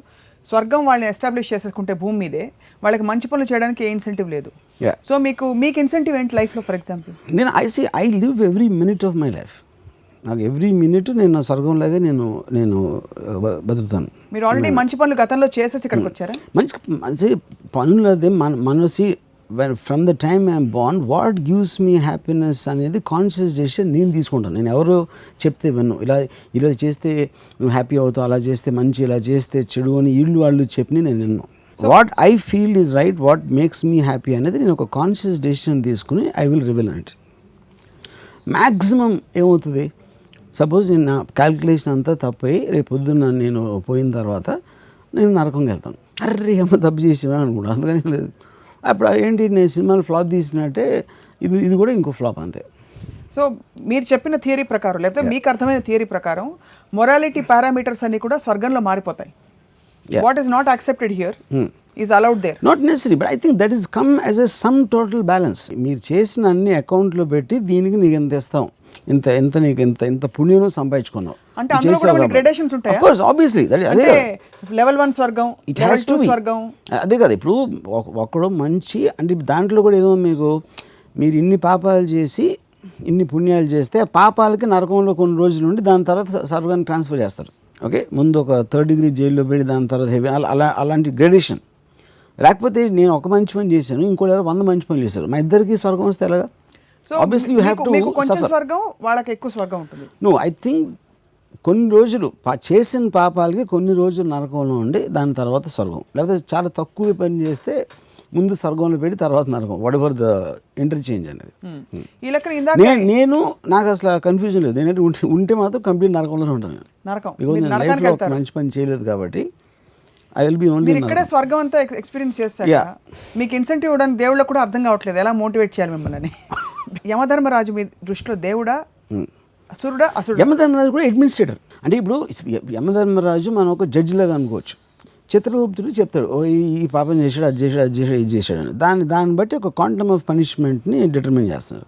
స్వర్గం వాళ్ళని ఎస్టాబ్లిష్ చేసేసుకుంటే భూమి మీదే, వాళ్ళకి మంచి పనులు చేయడానికి ఏ ఇన్సెంటివ్ లేదు. సో మీకు ఇన్సెంటివ్ ఏంటి లైఫ్లో? ఫర్ ఎగ్జాంపుల్ నేను I live every minute of my life. నాకు ఎవ్రీ మినిట్ నేను నా స్వర్గంలాగే నేను బతుకుతాను. మీరు ఆల్రెడీ మంచి పనులు గతంలో చేసేసి ఇక్కడికి వచ్చారా? మంచి పనులు అదే మనసి from the time I'm born what gives me happiness అనేది కాన్షియస్ డెసిషన్ నేను తీసుకుంటాను. నేను ఎవరో చెప్తే విన్ను, ఇలా చేస్తే నువ్వు హ్యాపీ అవుతావు, అలా చేస్తే మంచి, ఇలా చేస్తే చెడు అని వాళ్ళు చెప్పి నేను విన్ను. What I feel is right, what makes me happy అనేది నేను ఒక కాన్షియస్ డెసిషన్ తీసుకుని I will reveal it. Maximum ఏమవుతుంది, సపోజ్ నేను నా క్యాల్కులేషన్ అంతా తప్పయి రేపు పొద్దున్న నేను పోయిన తర్వాత నేను నరకంగా వెళ్తాను. అర్రే ఏమో తప్పు చేసాను అనుకుంటా. అందుకని లేదు. అప్పుడు ఏంటి, నేను సినిమాలు ఫ్లాప్ తీసినట్టే ఇది కూడా ఇంకో ఫ్లాప్ అంతే. సో మీరు చెప్పిన థియరీ ప్రకారం, లేకపోతే మీకు అర్థమైన థియరీ ప్రకారం మొరాలిటీ పారామీటర్స్ అన్ని కూడా స్వర్గంలో మారిపోతాయి. What is not accepted here is allowed there. Not necessary, but I think that is come as a sum total balance. మీరు చేసిన అన్ని అకౌంట్లో పెట్టి దీనికి నీకు ఎంత ఇస్తాం, ఇంత నీకు ఇంత పుణ్యం సంపాదించుకున్నావు అంటే అందులో కూడా కొన్ని గ్రేడేషన్స్ ఉంటాయి. ఆఫ్ కోర్స్ ఆబ్వియస్లీ అదే లెవెల్ 1 స్వర్గం, లెవెల్ 2 స్వర్గం. అదే కదా. ఇప్పుడు ఒకడు మంచి అంటే దాంట్లో కూడా ఏదో మీరు ఇన్ని పాపాలు చేసి ఇన్ని పుణ్యాలు చేస్తే ఆ పాపాలకి నరకంలో కొన్ని రోజులు ఉండి దాని తర్వాత స్వర్గాన్ని ట్రాన్స్ఫర్ చేస్తారు. ఓకే, ముందు ఒక 3rd డిగ్రీ జైల్లో పెట్టి దాని తర్వాత హెవీ అలాంటి గ్రేడేషన్. లేకపోతే నేను ఒక మంచి పని చేశాను, ఇంకోటి 100 మంచి పనులు చేశారు, మా ఇద్దరికి స్వర్గం వస్తే ఎలాగా? So obviously you have to కొంచెం స్వర్గం, వాళ్ళకి ఎక్కువ స్వర్గం ఉంటుంది. నో, ఐ థింక్ కొన్ని రోజులు చేసిన పాపాలకి కొన్ని రోజులు నరకంలో ఉండి దాని తర్వాత స్వర్గం, లేకపోతే చాలా తక్కువ పని చేస్తే ముందు స్వర్గంలో పెట్టి తర్వాత నరకం, వాట్ ఎవర్ ద ఇంటర్చేంజ్ అనేది. ఈ లెక్కన ఇందాక నేను నాకు అసలు కన్ఫ్యూజన్ లేదు. నేనంటే ఉంటే మాత్రం కంప్లీట్ నరకంలోనే ఉంటాను. బికాజ్ నేను లైఫ్లో ఒక మంచి పని చేయలేదు కాబట్టి ఐ విల్ బి ఓన్లీ. మీరు ఇక్కడే స్వర్గం అంతా ఎక్స్పీరియన్స్ చేస్తారు. మీకు ఇన్సెంటివ్ ఇవ్వడానికి దేవుళ్ళకు కూడా అర్థం కావట్లేదు ఎలా మోటివేట్ చేయాలి మిమ్మల్ని. యమధర్మరాజు మీ దృష్టిలో దేవుడా, అసురుడా? యమధర్మరాజు కూడా అడ్మినిస్ట్రేటర్. అంటే ఇప్పుడు యమధర్మరాజు మనం ఒక జడ్జి లాగా అనుకోవచ్చు. చిత్రగుప్తుడు చెప్తాడు, ఓ ఈ పాపం చేశాడు, అది చేశాడు, ఇది చేశాడు అని. దాన్ని బట్టి ఒక క్వాంటమ్ ఆఫ్ పనిష్మెంట్ని డిటర్మిన్ చేస్తున్నారు.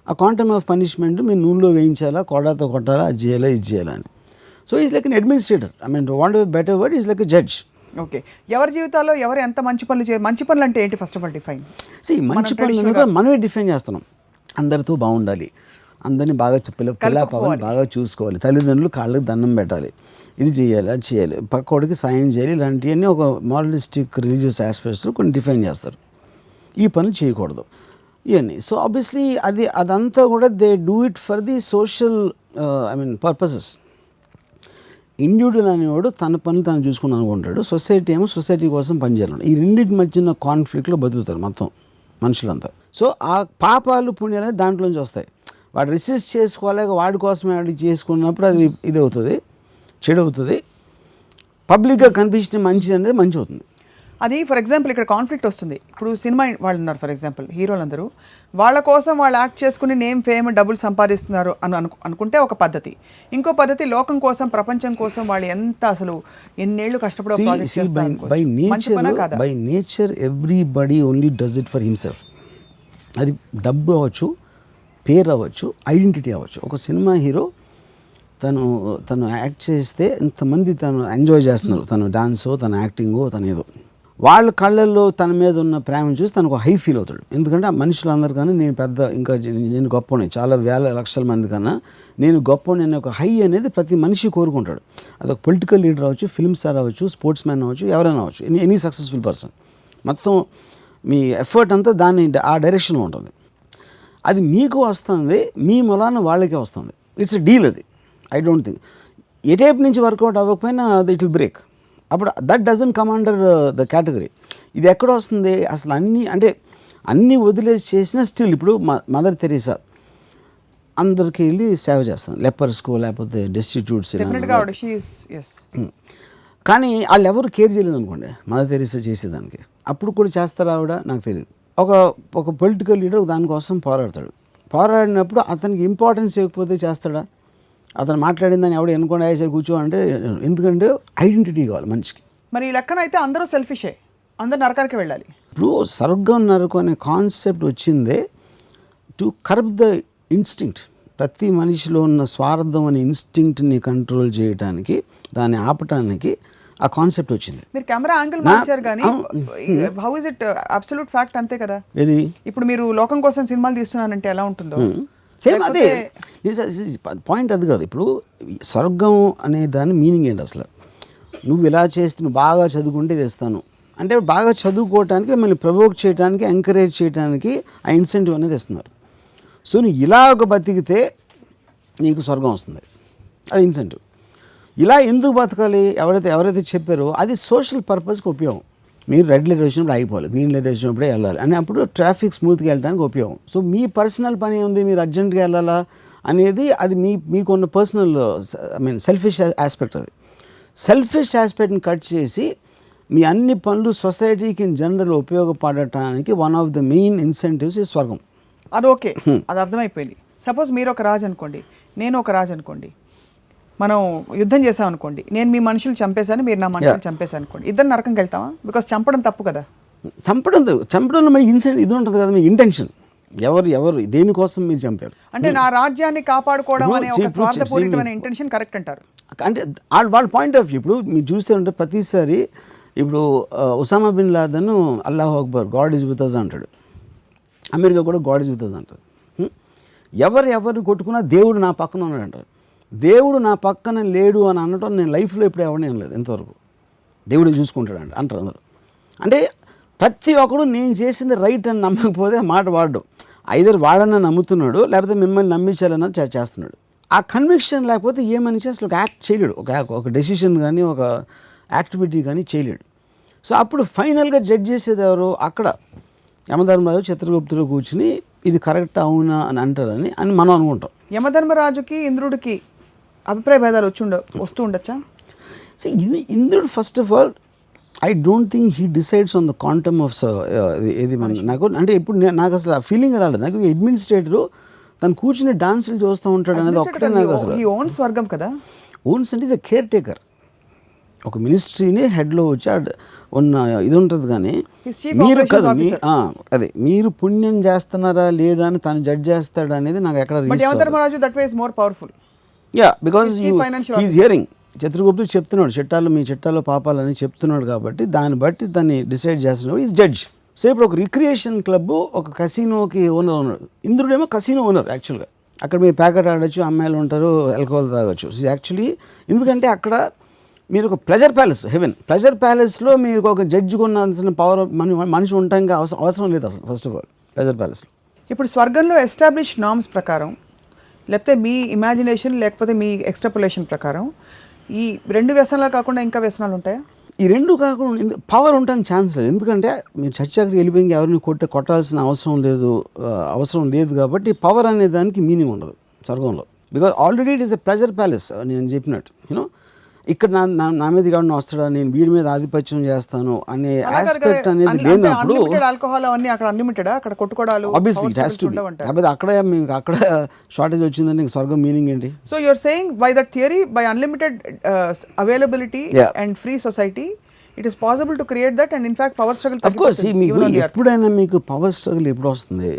ఆ క్వాంటమ్ ఆఫ్ పనిష్మెంట్ మీరు నూనెలో వేయించాలా, కొడాతో కొట్టాలా, అది చేయాలా, ఇది చేయాలా అని. So is like an administrator. I mean want better word, is like a judge. Okay, ఎవరి జీవితాల్లో ఎవరు ఎంత మంచి పనులు చేయాలి? మంచి పనులు అంటే ఏంటి? First of all define. మంచి పనులు మనమే డిఫైన్ చేస్తున్నాం. అందరితో బాగుండాలి, అందరినీ బాగా పిల్లపాపని బాగా చూసుకోవాలి, తల్లిదండ్రులు కాళ్ళకి దండం పెట్టాలి, ఇది చేయాలి, అది చేయాలి, పక్కోడికి సాయం చేయాలి, ఇలాంటివన్నీ ఒక మారలిస్టిక్ రిలీజియస్ ఆస్పెక్ట్స్లో కొన్ని డిఫైన్ చేస్తారు. ఈ పనులు చేయకూడదు ఇవన్నీ. సో ఆబ్వియస్లీ అదంతా కూడా they do it for the social I mean purposes. Individual అనేవాడు తన పనులు తను చూసుకుని అనుకుంటాడు, సొసైటీ ఏమో సొసైటీ కోసం పనిచేయాలి. ఈ రెండింటి మధ్యన కాన్ఫ్లిక్ట్లో బతుకుతారు మొత్తం మనుషులంతా. సో ఆ పాపాలు పుణ్యాలు దాంట్లోంచి వస్తాయి. వాడు రిసిస్ట్ చేసుకోలేక వాడి కోసమే వాడికి చేసుకున్నప్పుడు అది ఇది అవుతుంది, చెడు అవుతుంది. పబ్లిక్గా కనిపించిన మంచిది అనేది మంచి అవుతుంది. అది ఫర్ ఎగ్జాంపుల్ ఇక్కడ కాన్ఫ్లిక్ట్ వస్తుంది. ఇప్పుడు సినిమా వాళ్ళు ఉన్నారు, ఫర్ ఎగ్జాంపుల్ హీరోలందరూ వాళ్ళ కోసం వాళ్ళు యాక్ట్ చేసుకుని నేమ్ ఫేమ్ డబ్బులు సంపాదిస్తున్నారు అనుకుంటే ఒక పద్ధతి. ఇంకో పద్ధతి లోకం కోసం, ప్రపంచం కోసం వాళ్ళు ఎంత అసలు ఎన్నేళ్ళు కష్టపడే by nature everybody only does it for himself. అది డబ్బు అవ్వచ్చు, పేరు అవ్వచ్చు, ఐడెంటిటీ అవ్వచ్చు. ఒక సినిమా హీరో తను యాక్ట్ చేస్తే ఎంతమంది తను ఎంజాయ్ చేస్తున్నారు, తను డాన్సో, తన యాక్టింగో, తను ఏదో, వాళ్ళ కళ్ళల్లో తన మీద ఉన్న ప్రేమను చూసి తనకు హై ఫీల్ అవుతాడు. ఎందుకంటే ఆ మనుషులందరికన్నా నేను పెద్ద, ఇంకా నేను గొప్పని, చాలా వేల లక్షల మంది కన్నా నేను గొప్పని అనే ఒక హై అనేది ప్రతి మనిషి కోరుకుంటాడు. అదొక పొలిటికల్ లీడర్ అవ్వచ్చు, ఫిల్మ్ స్టార్ అవ్వచ్చు, స్పోర్ట్స్ మ్యాన్ అవ్వచ్చు, ఎవరైనా అవ్వచ్చు, ఎనీ సక్సెస్ఫుల్ పర్సన్. మొత్తం మీ ఎఫర్ట్ అంతా ఆ డైరెక్షన్లో ఉంటుంది. అది మీకు వస్తుంది, మీ మూలాన వాళ్ళకే వస్తుంది. It's a deal. అది I don't think a type నుంచి వర్కౌట్ అవ్వకపోయినా ఇట్ విల్ బ్రేక్. అప్పుడు that doesn't come under the category. ఇది ఎక్కడ వస్తుంది అసలు? అన్నీ వదిలేసి చేసినా స్టిల్ ఇప్పుడు మదర్ తెరీసా అందరికి వెళ్ళి సేవ చేస్తాను, లెపర్స్కో లేకపోతే డెస్టిట్యూట్స్. కానీ వాళ్ళు ఎవరు కేర్ చేయలేదు అనుకోండి మదర్ తెరీసా చేసేదానికి. అప్పుడు కూడా చేస్తారా ఆవిడ నాకు తెలియదు. ఒక పొలిటికల్ లీడర్ దానికోసం పోరాడినప్పుడు అతనికి ఇంపార్టెన్స్ ఇవ్వకపోతే చేస్తాడా? అతను మాట్లాడిందని ఎవడు ఎన్నుకోండి అయ్యేసరి కూర్చో అంటే, ఎందుకంటే ఐడెంటిటీ కావాలి మనిషికి. మరి ఈ లెక్కన అయితే అందరూ సెల్ఫిషే, అందరూ నరకానికి వెళ్ళాలి. ఇప్పుడు స్వర్గం నరకం అనే కాన్సెప్ట్ వచ్చిందే టు కర్బ్ ద ఇన్స్టింక్ట్. ప్రతి మనిషిలో ఉన్న స్వార్థం అనే ఇన్స్టింక్ట్ని కంట్రోల్ చేయడానికి, దాన్ని ఆపటానికి ఆ కాన్సెప్ట్ వచ్చింది. మీరు కెమెరా యాంగిల్ మార్చారు కానీ how is it absolute fact అంతే కదా. ఇది ఇప్పుడు మీరు లోకం కోసం సినిమాలు తీస్తున్నానంటే ఎలా ఉంటుందో సేమ్ అదే పాయింట్. అది కాదు, ఇప్పుడు స్వర్గం అనే దాని మీనింగ్ ఏంటి అసలు? నువ్వు ఇలా చేస్తే, నువ్వు బాగా చదువుకుంటే తెస్తాను అంటే, బాగా చదువుకోవటానికి మిమ్మల్ని ప్రవోక్ చేయడానికి, ఎంకరేజ్ చేయడానికి ఆ ఇన్సెంటివ్ అనేది ఇస్తున్నారు. సో నువ్వు ఇలాగ బతికితే నీకు స్వర్గం వస్తుంది, అది ఇన్సెంటివ్. ఇలా ఎందుకు బతకాలి ఎవరైతే చెప్పారో అది సోషల్ పర్పస్కి ఉపయోగం. మీరు రెడ్ లైట్ వచ్చినప్పుడు ఆగిపోవాలి, గ్రీన్ లైట్ వచ్చినప్పుడే వెళ్ళాలి అని, అప్పుడు ట్రాఫిక్ స్మూత్గా వెళ్ళడానికి ఉపయోగం. సో మీ పర్సనల్ పని ఉంది, మీరు అర్జెంట్గా వెళ్ళాలా అనేది అది మీకున్న పర్సనల్ సెల్ఫిష్ ఆస్పెక్ట్. అది సెల్ఫిష్ ఆస్పెక్ట్ని కట్ చేసి మీ అన్ని పనులు సొసైటీకి ఇన్ జనరల్ ఉపయోగపడటానికి one of the main incentives ఈ స్వర్గం. అది ఓకే, అది అర్థమైపోయింది. సపోజ్ మీరు ఒక రాజు అనుకోండి, నేను ఒక రాజు అనుకోండి, మనం యుద్ధం చేసాం అనుకోండి, నేను మీ మనుషులు చంపేశాను, మీరు నా మనుషులు చంపేశాను అనుకోండి, ఇద్దరు నరకంకి వెళ్తామా? బికాస్ చంపడం తప్పు కదా. చంపడంలో మరి ఇన్సెంట్ ఇది ఉంటుంది కదా, మీ ఇంటెన్షన్. ఎవరు దేనికోసం మీరు చంపారు అంటే నా రాజ్యాన్ని కాపాడుకోవడం అనే ఒక స్వార్థపూరితమైన ఇంటెన్షన్ కరెక్ట్ అంటారు. అంటే వాళ్ళ పాయింట్ ఆఫ్ వ్యూ. ఇప్పుడు మీరు చూస్తే ఉంటే ప్రతిసారి ఇప్పుడు ఉసామా బిన్ లాదెన్ అల్లాహు అక్బర్, గాడ్ ఈజ్ విత్ అస్ అంటాడు. అమెరికా కూడా గాడ్ ఈజ్ విత్ అస్ అంటారు. ఎవరు కొట్టుకున్నా దేవుడు నా పక్కన ఉన్నాడు అంటారు. దేవుడు నా పక్కన లేడు అని అనటం నేను లైఫ్లో ఎప్పుడు ఎవరిని అనలేదు ఇంతవరకు. దేవుడు చూసుకుంటాడు అంటారు అందరూ. అంటే ప్రతి ఒక్కడు నేను చేసింది రైట్ అని నమ్మకపోతే ఆ మాట వాడడం. ఐదర్ వాడన్నా నమ్ముతున్నాడు, లేకపోతే మిమ్మల్ని నమ్మించాలన్నా చేస్తున్నాడు. ఆ కన్విక్షన్ లేకపోతే ఏ మనిషి అసలు ఒక యాక్ట్ చేయలేడు, ఒక డెసిషన్ కానీ ఒక యాక్టివిటీ కానీ చేయలేడు. సో అప్పుడు ఫైనల్గా జడ్జ్ చేసేది ఎవరు? అక్కడ యమధర్మరాజు చిత్రగుప్తుడు కూర్చుని ఇది కరెక్ట్ అవునా అని అంటారని మనం అనుకుంటాం. యమధర్మరాజుకి ఇంద్రుడికి అభిప్రాయ భేదాలు వస్తూ ఉండొచ్చా? సో ఇంద్రుడు first of all I don't think he decides on the quantum of ఇది నాకు అంటే ఇప్పుడు నాకు అసలు ఆ ఫీలింగ్ రాలేదు. నాకు అడ్మినిస్ట్రేటరు తను కూర్చుని డాన్సులు చూస్తూ ఉంటాడు అనేది ఒక్కటే నాకు అసలు. ఓన్స్ వర్గం కదా, ఓన్స్ అంటే ఈజ్ అ కేర్ టేకర్. ఒక మినిస్ట్రీని హెడ్లో వచ్చి ఉన్న ఇది ఉంటుంది. కానీ మీరు కదా అదే మీరు పుణ్యం చేస్తున్నారా లేదా అని తను జడ్జ్ చేస్తాడు అనేది నాకు ఎక్కడ. Yeah, because he is hearing. చిత్రగుప్తుడు చెప్తున్నాడు మీ చట్టాల్లో పాపాలని చెప్తున్నాడు కాబట్టి దాన్ని బట్టి దాన్ని డిసైడ్ చేస్తున్నాడు. Is judge. సో ఇప్పుడు ఒక రిక్రియేషన్ క్లబ్, ఒక కసినోకి ఓనర్ ఉన్నాడు. ఇంద్రుడేమో కసినో ఓనర్ యాక్చువల్గా. అక్కడ మీరు ప్యాకెట్ ఆడచ్చు, అమ్మాయిలు ఉంటారు, ఆల్కహాల్ తాగొచ్చు. యాక్చువల్లీ ఎందుకంటే అక్కడ మీరు ఒక ప్లెజర్ ప్యాలెస్, హెవెన్ ప్లెజర్ ప్యాలెస్లో మీరు ఒక జడ్జి కొనాల్సిన పవర్ మనిషి ఉండటానికి అవసరం లేదు అసలు. ఫస్ట్ ఆఫ్ ఆల్ ప్లెజర్ ప్యాలెస్లో ఇప్పుడు స్వర్గంలో ఎస్టాబ్లిష్ నార్మ్స్ ప్రకారం, లేకపోతే మీ ఇమాజినేషన్ లేకపోతే మీ ఎక్స్ట్రాపులేషన్ ప్రకారం ఈ రెండు వ్యసనాలు కాకుండా ఇంకా వ్యసనాలు ఉంటాయా? ఈ రెండు కాకుండా పవర్ ఉండడానికి ఛాన్స్ లేదు. ఎందుకంటే మీరు చర్చకి వెళ్ళిపోయి ఎవరిని కొట్టాల్సిన అవసరం లేదు కాబట్టి పవర్ అనే దానికి మీనింగ్ ఉండదు స్వర్గంలో. Because already it is a pleasure palace. నేను చెప్పినట్టు యూనో ఇక్కడ నా మీద ఎవరిని వస్తాడా, నేను వీడి మీద ఆధిపత్యం చేస్తాను అనే ఆస్పెక్ట్ అనేది లేనప్పుడు ఆల్కహాల్ అవన్నీ అక్కడ అన్లిమిటెడా? అక్కడ కొట్టుకోవడాలు obviously it has to be. కాబట్టి అక్కడ షార్టేజ్ వచ్చిందని స్వర్గం మీనింగ్ ఏంటి? So you are saying by that theory, by unlimited availability and free society it is possible to create that. And in fact power struggle of course మీకు ఎప్పుడైనా మీకు power struggle ఎప్పుడు వస్తుంది?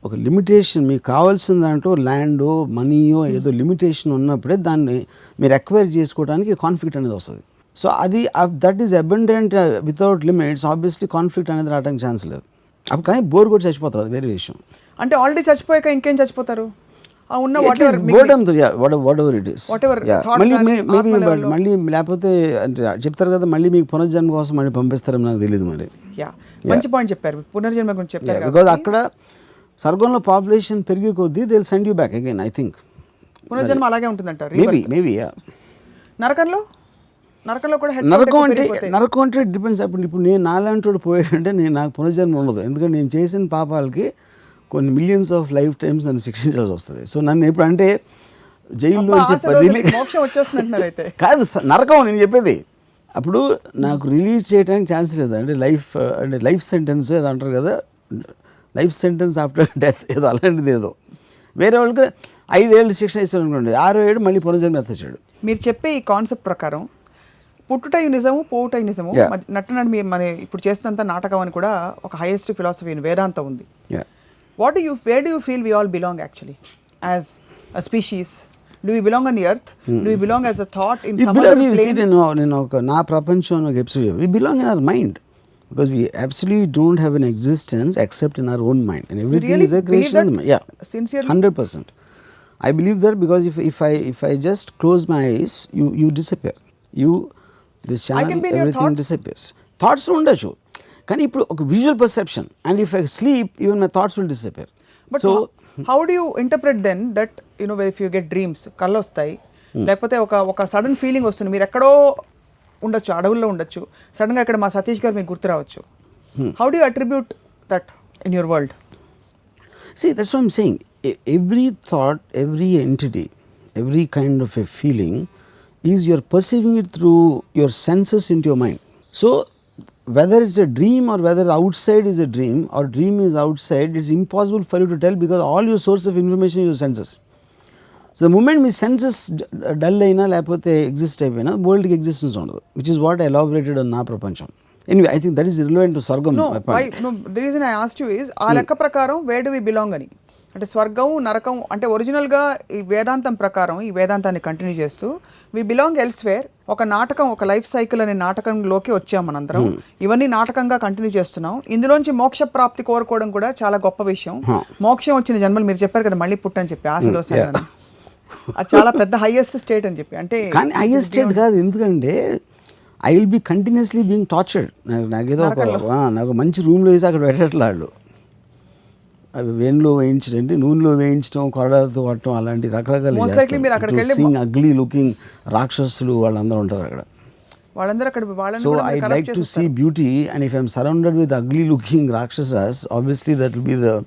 ఒక లిమిటేషన్, మీకు కావాల్సిన దాంట్లో ల్యాండో మనీయో ఏదో లిమిటేషన్ ఉన్నప్పుడే దాన్ని మీరు ఎక్వైర్ చేసుకోవడానికి కాన్ఫ్లిక్ట్ అనేది వస్తుంది. సో అది that is abundant without limits. Obviously conflict అనేది రావడానికి ఛాన్స్ లేదు. అప్పుడు కానీ బోర్ కూడా చచ్చిపోతారు, అది వేరే విషయం. అంటే ఆల్రెడీ చచ్చిపోయాక ఇంకేం చచ్చిపోతారు? మళ్ళీ లేకపోతే చెప్తారు కదా, మళ్ళీ మీకు పునర్జన్మ కోసం మళ్ళీ పంపిస్తారని నాకు తెలియదు. మరి మంచి పాయింట్ చెప్పారు, పునర్జన్మ గురించి చెప్పారు. బికాజ్ అక్కడ స్వర్గంలో పాపులేషన్ పెరిగే కొద్దీ they will send you back again. I think పునర్జన్మ అలాగే ఉంటుందంటారు. మేబీ నరకంలో కూడా నరకం అంటే డిపెండ్స్. ఇప్పుడు నేను నాలాంటి వాడు పోయాడంటే నాకు పునర్జన్మ ఉండదు. ఎందుకంటే నేను చేసిన పాపాలకి కొన్ని మిలియన్స్ ఆఫ్ లైఫ్ టైమ్స్ నన్ను శిక్షించాల్సి వస్తుంది. సో నన్ను ఎప్పుడు అంటే జైల్లో మోక్షం వచ్చేస్తుంది అయితే కాదు నరకం నేను చెప్పేది. అప్పుడు నాకు రిలీజ్ చేయడానికి ఛాన్స్ లేదు. అంటే లైఫ్ సెంటెన్స్ ఏదో అంటారు కదా, లైఫ్ సెంటెన్స్ ఆఫ్టర్ డెత్ ఏదో అలాంటిది ఏదో. వేరే వాళ్ళకి 5 ఏళ్ళు శిక్ష ఇస్తాడు అనుకోండి, 6వ ఏడు మళ్ళీ పునర్జన్మ ఎత్తచ్చాడు. మీరు చెప్పే ఈ కాన్సెప్ట్ ప్రకారం పుట్టుటై నిజము, పోవుటై నిజము, నట్టనడు మీ మన ఇప్పుడు చేసినంత నాటకం అని కూడా ఒక హైయెస్ట్ ఫిలాసఫీ వేదాంత ఉంది. Where do you feel we all belong actually as a species? Do you belong on the earth? Do you belong as a thought in some other plane? నేను ఒక నా ప్రపంచం ఒక episode, we belong in our mind because we absolutely don't have an existence except in our own mind, and everything really is a creation of the mind. Yeah, sincerely 100%. I believe that because if I just close my eyes, you disappear. This channel, can be in your everything thoughts. disappears. Thoughts ఉండొచ్చు, కానీ ఇప్పుడు ఒక visual perception, and if I sleep even my thoughts will disappear. But so how do you interpret then that, you know, if you get dreams, కళ్ళు వస్తాయి, లేకపోతే ఒక sudden feeling వస్తుంది, మీరు ఎక్కడో ఉండొచ్చు, అడవుల్లో ఉండొచ్చు, సడన్గా ఇక్కడ మా సతీష్ గారు మీకు గుర్తు రావచ్చు. How do you attribute that in your world? See, that's what I'm saying. Every thought, every entity, every kind of a feeling is you're perceiving it through your senses into your mind. So, whether it's a dream or whether outside is a dream or dream is outside, it's impossible for you to tell because all your source of information is your senses. So, the moment మీ senses dull అయినా లేకపోతే exist అయిపోయినా వరల్డ్కి existence ఉండదు, which is what I elaborated on నా ప్రపంచం. Anyway, I think that is relevant to స్వర్గం. The reason I asked you is, ఆ లెక్క ప్రకారం వేర్ డు వి బిలాంగ్ అని, అంటే స్వర్గం నరకం అంటే ఒరిజినల్గా ఈ వేదాంతం ప్రకారం, ఈ వేదాంతాన్ని కంటిన్యూ చేస్తూ వి బిలాంగ్ ఎల్స్వేర్. ఒక నాటకం, ఒక లైఫ్ సైకిల్ అనే నాటకంలోకి వచ్చాం మనందరం, ఇవన్నీ నాటకంగా కంటిన్యూ చేస్తున్నాం. ఇందులోంచి మోక్ష ప్రాప్తి కోరుకోవడం కూడా చాలా గొప్ప విషయం. మోక్షం వచ్చిన జన్మలు మీరు చెప్పారు కదా, మళ్ళీ పుట్టని చెప్పి ఆశలో అది చాలా పెద్ద హైయెస్ట్ స్టేట్ అని చెప్పి. అంటే కానీ హైయెస్ట్ స్టేట్ కాదు, ఎందుకంటే I will be continuously being tortured. నాకేదో నాకు మంచి రూమ్లో వేసి అక్కడ పెట్టేట్లాడు, అవి వేణులో వేయించడం, అంటే నూనెలో వేయించడం, కొరడాతో పట్టడం, అలాంటి రకరకాల అగ్లీ లుకింగ్ రాక్షసులు వాళ్ళందరూ ఉంటారు అక్కడ. So I like to see beauty, and if I'm surrounded with ugly looking rakshasas, obviously that will be the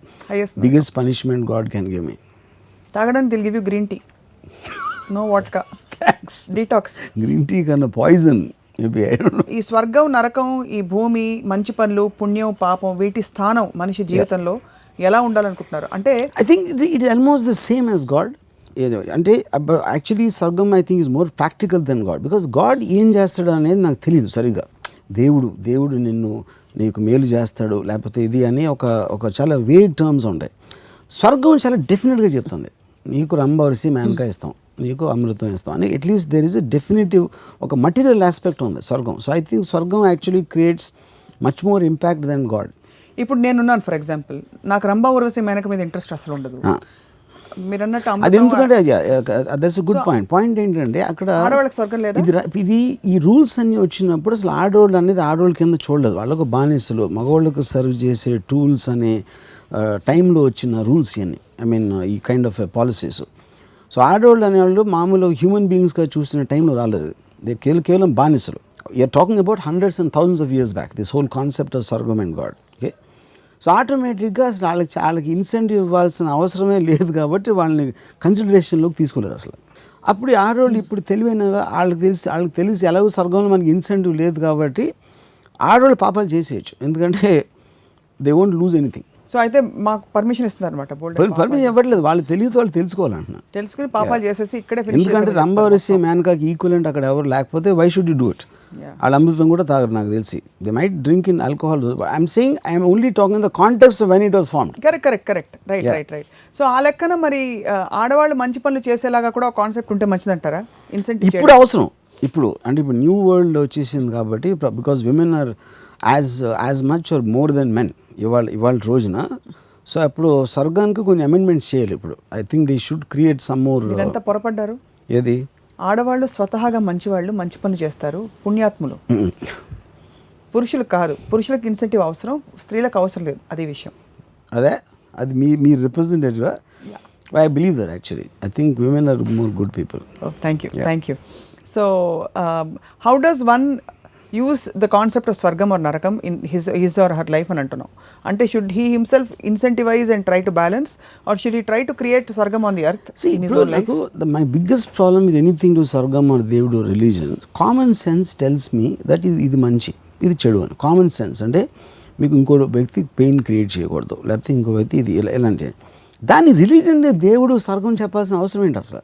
biggest punishment God can give me. తాగడానికి they'll give you green tea, no vodka, detox. Green tea కన్నా poison. ఈ స్వర్గం నరకం, ఈ భూమి, మంచి పనులు, పుణ్యం, పాపం, వీటి స్థానం మనిషి జీవితంలో ఎలా ఉండాలనుకుంటున్నారు? అంటే I think it is almost the same as God. అంటే యాక్చువల్లీ స్వర్గం I think is more practical then God, because God ఏం చేస్తాడు అనేది నాకు తెలియదు సరిగ్గా. దేవుడు నీకు మేలు చేస్తాడు లేకపోతే ఇది అని ఒక చాలా వేగ్ టర్మ్స్ ఉంటాయి. స్వర్గం చాలా డెఫినెట్గా చెప్తుంది, నీకు రంభవరిసి మేనకా ఇస్తాం, నీకు అమృతం ఇస్తాం అని. At least there is a definitive ఒక మటీరియల్ ఆస్పెక్ట్ ఉంది స్వర్గం. సో ఐ థింక్ స్వర్గం actually creates much more impact than God. ఇప్పుడు నేనున్నాను ఫర్ ఎగ్జాంపుల్, నాకు రంభా ఉర్వశి మేనక మీద ఇంట్రెస్ట్ అసలు ఉండదు. మీరు అన్నట్టు అది ఎందుకంటే దట్స్ గుడ్ పాయింట్ ఏంటంటే అక్కడ ఆడవాళ్ళకి స్వర్గం లేదా? ఇది ఈ రూల్స్ అన్ని వచ్చినప్పుడు అసలు ఆడవాళ్ళు అనేది ఆడవాళ్ళ కింద చూడలేదు, వాళ్ళకు బానిసలు, మగవాళ్ళకు సర్వ్ చేసే టూల్స్ అనే టైంలో వచ్చిన రూల్స్ ఇవన్నీ, ఐ మీన్ ఈ కైండ్ ఆఫ్ పాలసీస్. సో ఆడవాళ్ళు అనేవాళ్ళు మామూలు హ్యూమన్ బీయింగ్స్గా చూసిన టైంలో రాలేదు, దే కేవలం బానిసలు. You're talking about hundreds and thousands of years back, this whole concept of స్వర్గం అండ్ గాడ్. ఓకే, సో ఆటోమేటిక్గా అసలు వాళ్ళకి ఇన్సెంటివ్ ఇవ్వాల్సిన అవసరమే లేదు కాబట్టి వాళ్ళని కన్సిడరేషన్లోకి తీసుకోలేదు అసలు. అప్పుడు ఆడవాళ్ళు ఇప్పుడు తెలివైన వాళ్ళకి తెలిసి ఎలాగో స్వర్గంలో మనకి ఇన్సెంటివ్ లేదు కాబట్టి ఆడవాళ్ళు పాపాలు చేసేయచ్చు, ఎందుకంటే they won't loose anything. So అయితే మాకు పర్మిషన్ ఇస్తున్నారు అనమాట, పర్మిషన్ ఇవ్వట్లేదు, వాళ్ళు తెలియదు, వాళ్ళు తెలుసుకోవాలంటున్నా, తెలుసుకుని పాపాలు చేసేసి ఇక్కడే. ఎందుకంటే రంభవరిసి మేనకాకి ఈక్వలెంట్ అక్కడ ఎవరు లేకపోతే why should you do it? వాళ్ళ అమృతం కూడా తాగరు నాకు తెలిసి, they might drink in alcohol. I'm saying I'm only talking the context when it was formed. Correct. Right. So ఆ లెక్కన మరి ఆడవాళ్ళు మంచి పనులు చేసేలాగా కూడా కాన్సెప్ట్ ఉంటే మంచిదంటారా? ఇన్సెంటివ్ ఇప్పుడు అవసరం, ఇప్పుడు న్యూ వరల్డ్ వచ్చేసింది కాబట్టి, because women are as much or more than men ఇవాళ రోజున. సో అప్పుడు స్వర్గానికి కొన్ని అమెండ్మెంట్స్ చేయాలి ఇప్పుడు. I think they should create some more. ఎంత పొరపడ్డారు? ఏది? ఆడవాళ్ళు స్వతహాగా మంచివాళ్ళు, మంచి పనులు చేస్తారు, పుణ్యాత్ములు. పురుషులకు కాదు, పురుషులకు ఇన్సెంటివ్ అవసరం, స్త్రీలకు అవసరం లేదు, అదే విషయం. అది మీ representative. I believe that actually. I think women are more good people. Thank you. So how does one use the concept of స్వర్గం ఆర్ నరకం in his or her life అని అంటున్నాం. అంటే should he himself incentivize and try to balance or should he try to create స్వర్గం on the earth in his own life? My biggest problem with anything to స్వర్గం or దేవుడు religion, common sense tells me that ఇది మంచి ఇది చెడు అని. Common sense అంటే మీకు ఇంకో వ్యక్తి పెయిన్ క్రియేట్ చేయకూడదు, లేకపోతే ఇంకో వ్యక్తి ఇది ఎలాంటి దాన్ని రిలీజన్ దేవుడు స్వర్గం చెప్పాల్సిన అవసరం ఏంటి అసలు?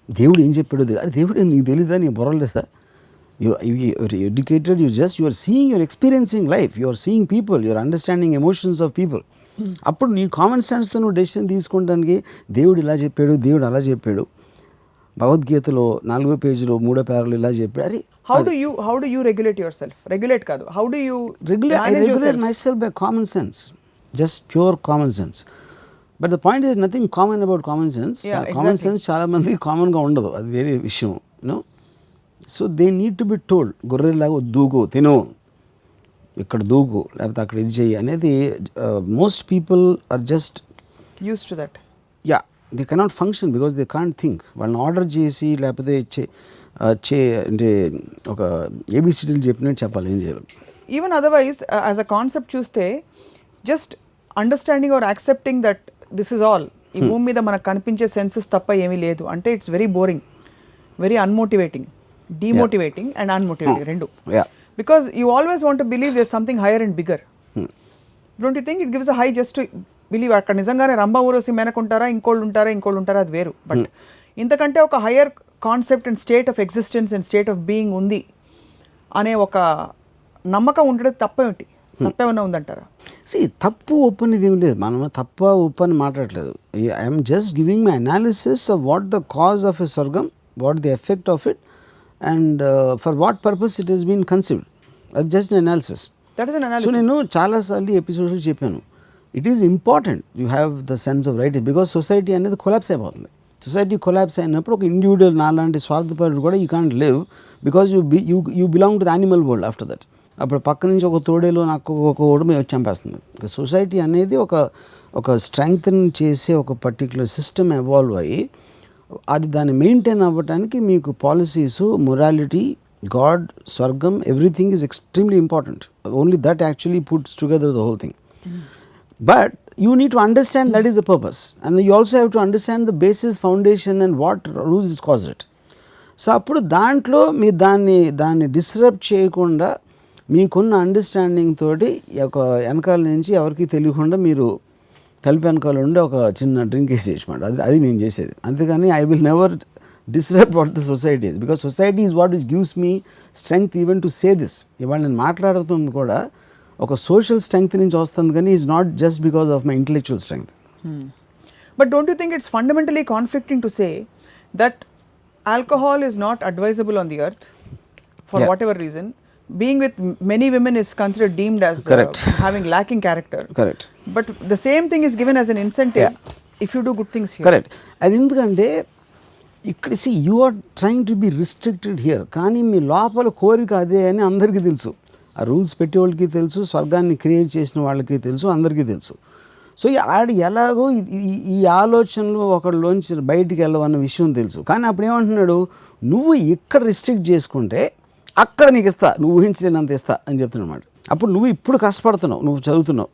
దేవుడు ఏం చెప్పాడు? అది దేవుడు నీకు తెలియదా? నీ బుర్రలేదా? you're educated, you are seeing, you're experiencing life, you are seeing people, you're understanding emotions of people. అప్పుడు నీ కామన్ సెన్స్తో నువ్వు డెసిషన్ తీసుకుంటానికి దేవుడు ఇలా చెప్పాడు, దేవుడు అలా చెప్పాడు, భగవద్గీతలో 4వ పేజీలో 3వ పేరాలో ఇలా చెప్పాడు. అరే how do you regulate yourself? Regulate కాదు, how do you regulate myself by common sense, just pure common sense. But the point is nothing common about common sense. Common sense చాలా మందికి కామన్గా ఉండదు, అది వేరే విషయం, you know. So they need to be told, గొర్రెలాగా దూకు తిను, ఇక్కడ దూకు, లేకపోతే అక్కడ ఇది చెయ్యి అనేది. Most people are just used to that. Yeah, they cannot function because they can't think. వాళ్ళని ఆర్డర్ చేసి లేకపోతే అంటే ఒక ఏబిసిడీలు చెప్పినట్టు చెప్పాలి, ఏం చేయాలి. Even otherwise as a concept చూస్తే just understanding or accepting that this is all, ఈ భూమి మీద మనకు కనిపించే సెన్సెస్ తప్ప ఏమీ లేదు అంటే it's very boring, very unmotivating, demotivating and unmotivating rendu. Because you always want to believe there's something higher and bigger. Don't you think it gives a high just to believe అక్కడ నిజంగానే రంభ ఊరసి మేనకుంటారా, ఇంకోళ్ళు ఉంటారా అది వేరు. బట్ ఇంతకంటే ఒక higher concept and state of existence and state of being ఉంది అనే ఒక నమ్మకం ఉండడం తప్పేమన్నా ఉందంటారా? తప్పు ఒప్పు అనేది ఏమి లేదు, మనం తప్ప ఒప్పు అని మాట్లాడలేదు. I'm just giving my analysis of what the cause of a స్వర్గం, what the effect of it, and for what purpose it has been conceived. That's just an analysis. That is an analysis. So నేను చాలాసార్లు episodes చెప్పాను, it is important you have the sense of right, because society అనేది collapse అయిపోతుంది. Society collapse అయినప్పుడు ఒక individual నాలాంటి స్వార్థపరుడు కూడా you can't live because you belong to the animal world after that. అప్పుడు పక్క నుంచి ఒక తోడేలో నాకు ఒక ఓడమే వచ్చి చంపేస్తుంది. సొసైటీ అనేది ఒక స్ట్రెంగ్తన్ చేసే ఒక పర్టికులర్ సిస్టమ్ ఎవాల్వ్ అయ్యి అది దాన్ని మెయింటైన్ అవ్వడానికి మీకు పాలసీస్, మొరాలిటీ, గాడ్, స్వర్గం, everything is extremely important. Only that actually puts together the whole thing. But you need to understand that is the purpose and you also have to understand the basis, foundation and what rules is cause it. So అప్పుడు దాంట్లో మీరు దాన్ని disturb చేయకుండా మీకున్న understanding తోటి ఒక వెనకాల నుంచి ఎవరికి తెలియకుండా మీరు తలుపు వెనకాల ఉండి ఒక చిన్న డ్రింక్ వేసేయమాట, అది నేను చేసేది. అంతేగాని I will never disturb what the society is, because society is what it gives me strength even to say this. ఇవాళ నేను మాట్లాడుతుంది కూడా ఒక సోషల్ స్ట్రెంగ్త్ నుంచి వస్తుంది, కానీ is not just because of my intellectual strength. But don't you think it's fundamentally conflicting to say that alcohol is not advisable on the earth for whatever reason? Being with many women is considered deemed as having lacking character. Correct. But the same thing is given as an incentive if you do good things here. Correct. అది ఎందుకంటే ఇక్కడ you are trying to be restricted here, కానీ మీ లోపల కోరిక అదే అని అందరికీ తెలుసు. ఆ రూల్స్ పెట్టే వాళ్ళకి తెలుసు, స్వర్గాన్ని క్రియేట్ చేసిన వాళ్ళకి తెలుసు, అందరికీ తెలుసు. సో ఆడు ఎలాగో ఈ ఆలోచనలు ఒకళ్ళలోంచి బయటికి వెళ్ళవన్న విషయం తెలుసు. కానీ అప్పుడు ఏమంటున్నాడు, నువ్వు ఇక్కడ రిస్ట్రిక్ట్ చేసుకుంటే అక్కడ నీకు ఇస్తా, నువ్వు ఊహించలేనంత ఇస్తా అని చెప్తున్నమాట. అప్పుడు నువ్వు ఇప్పుడు కష్టపడుతున్నావు, నువ్వు చదువుతున్నావు,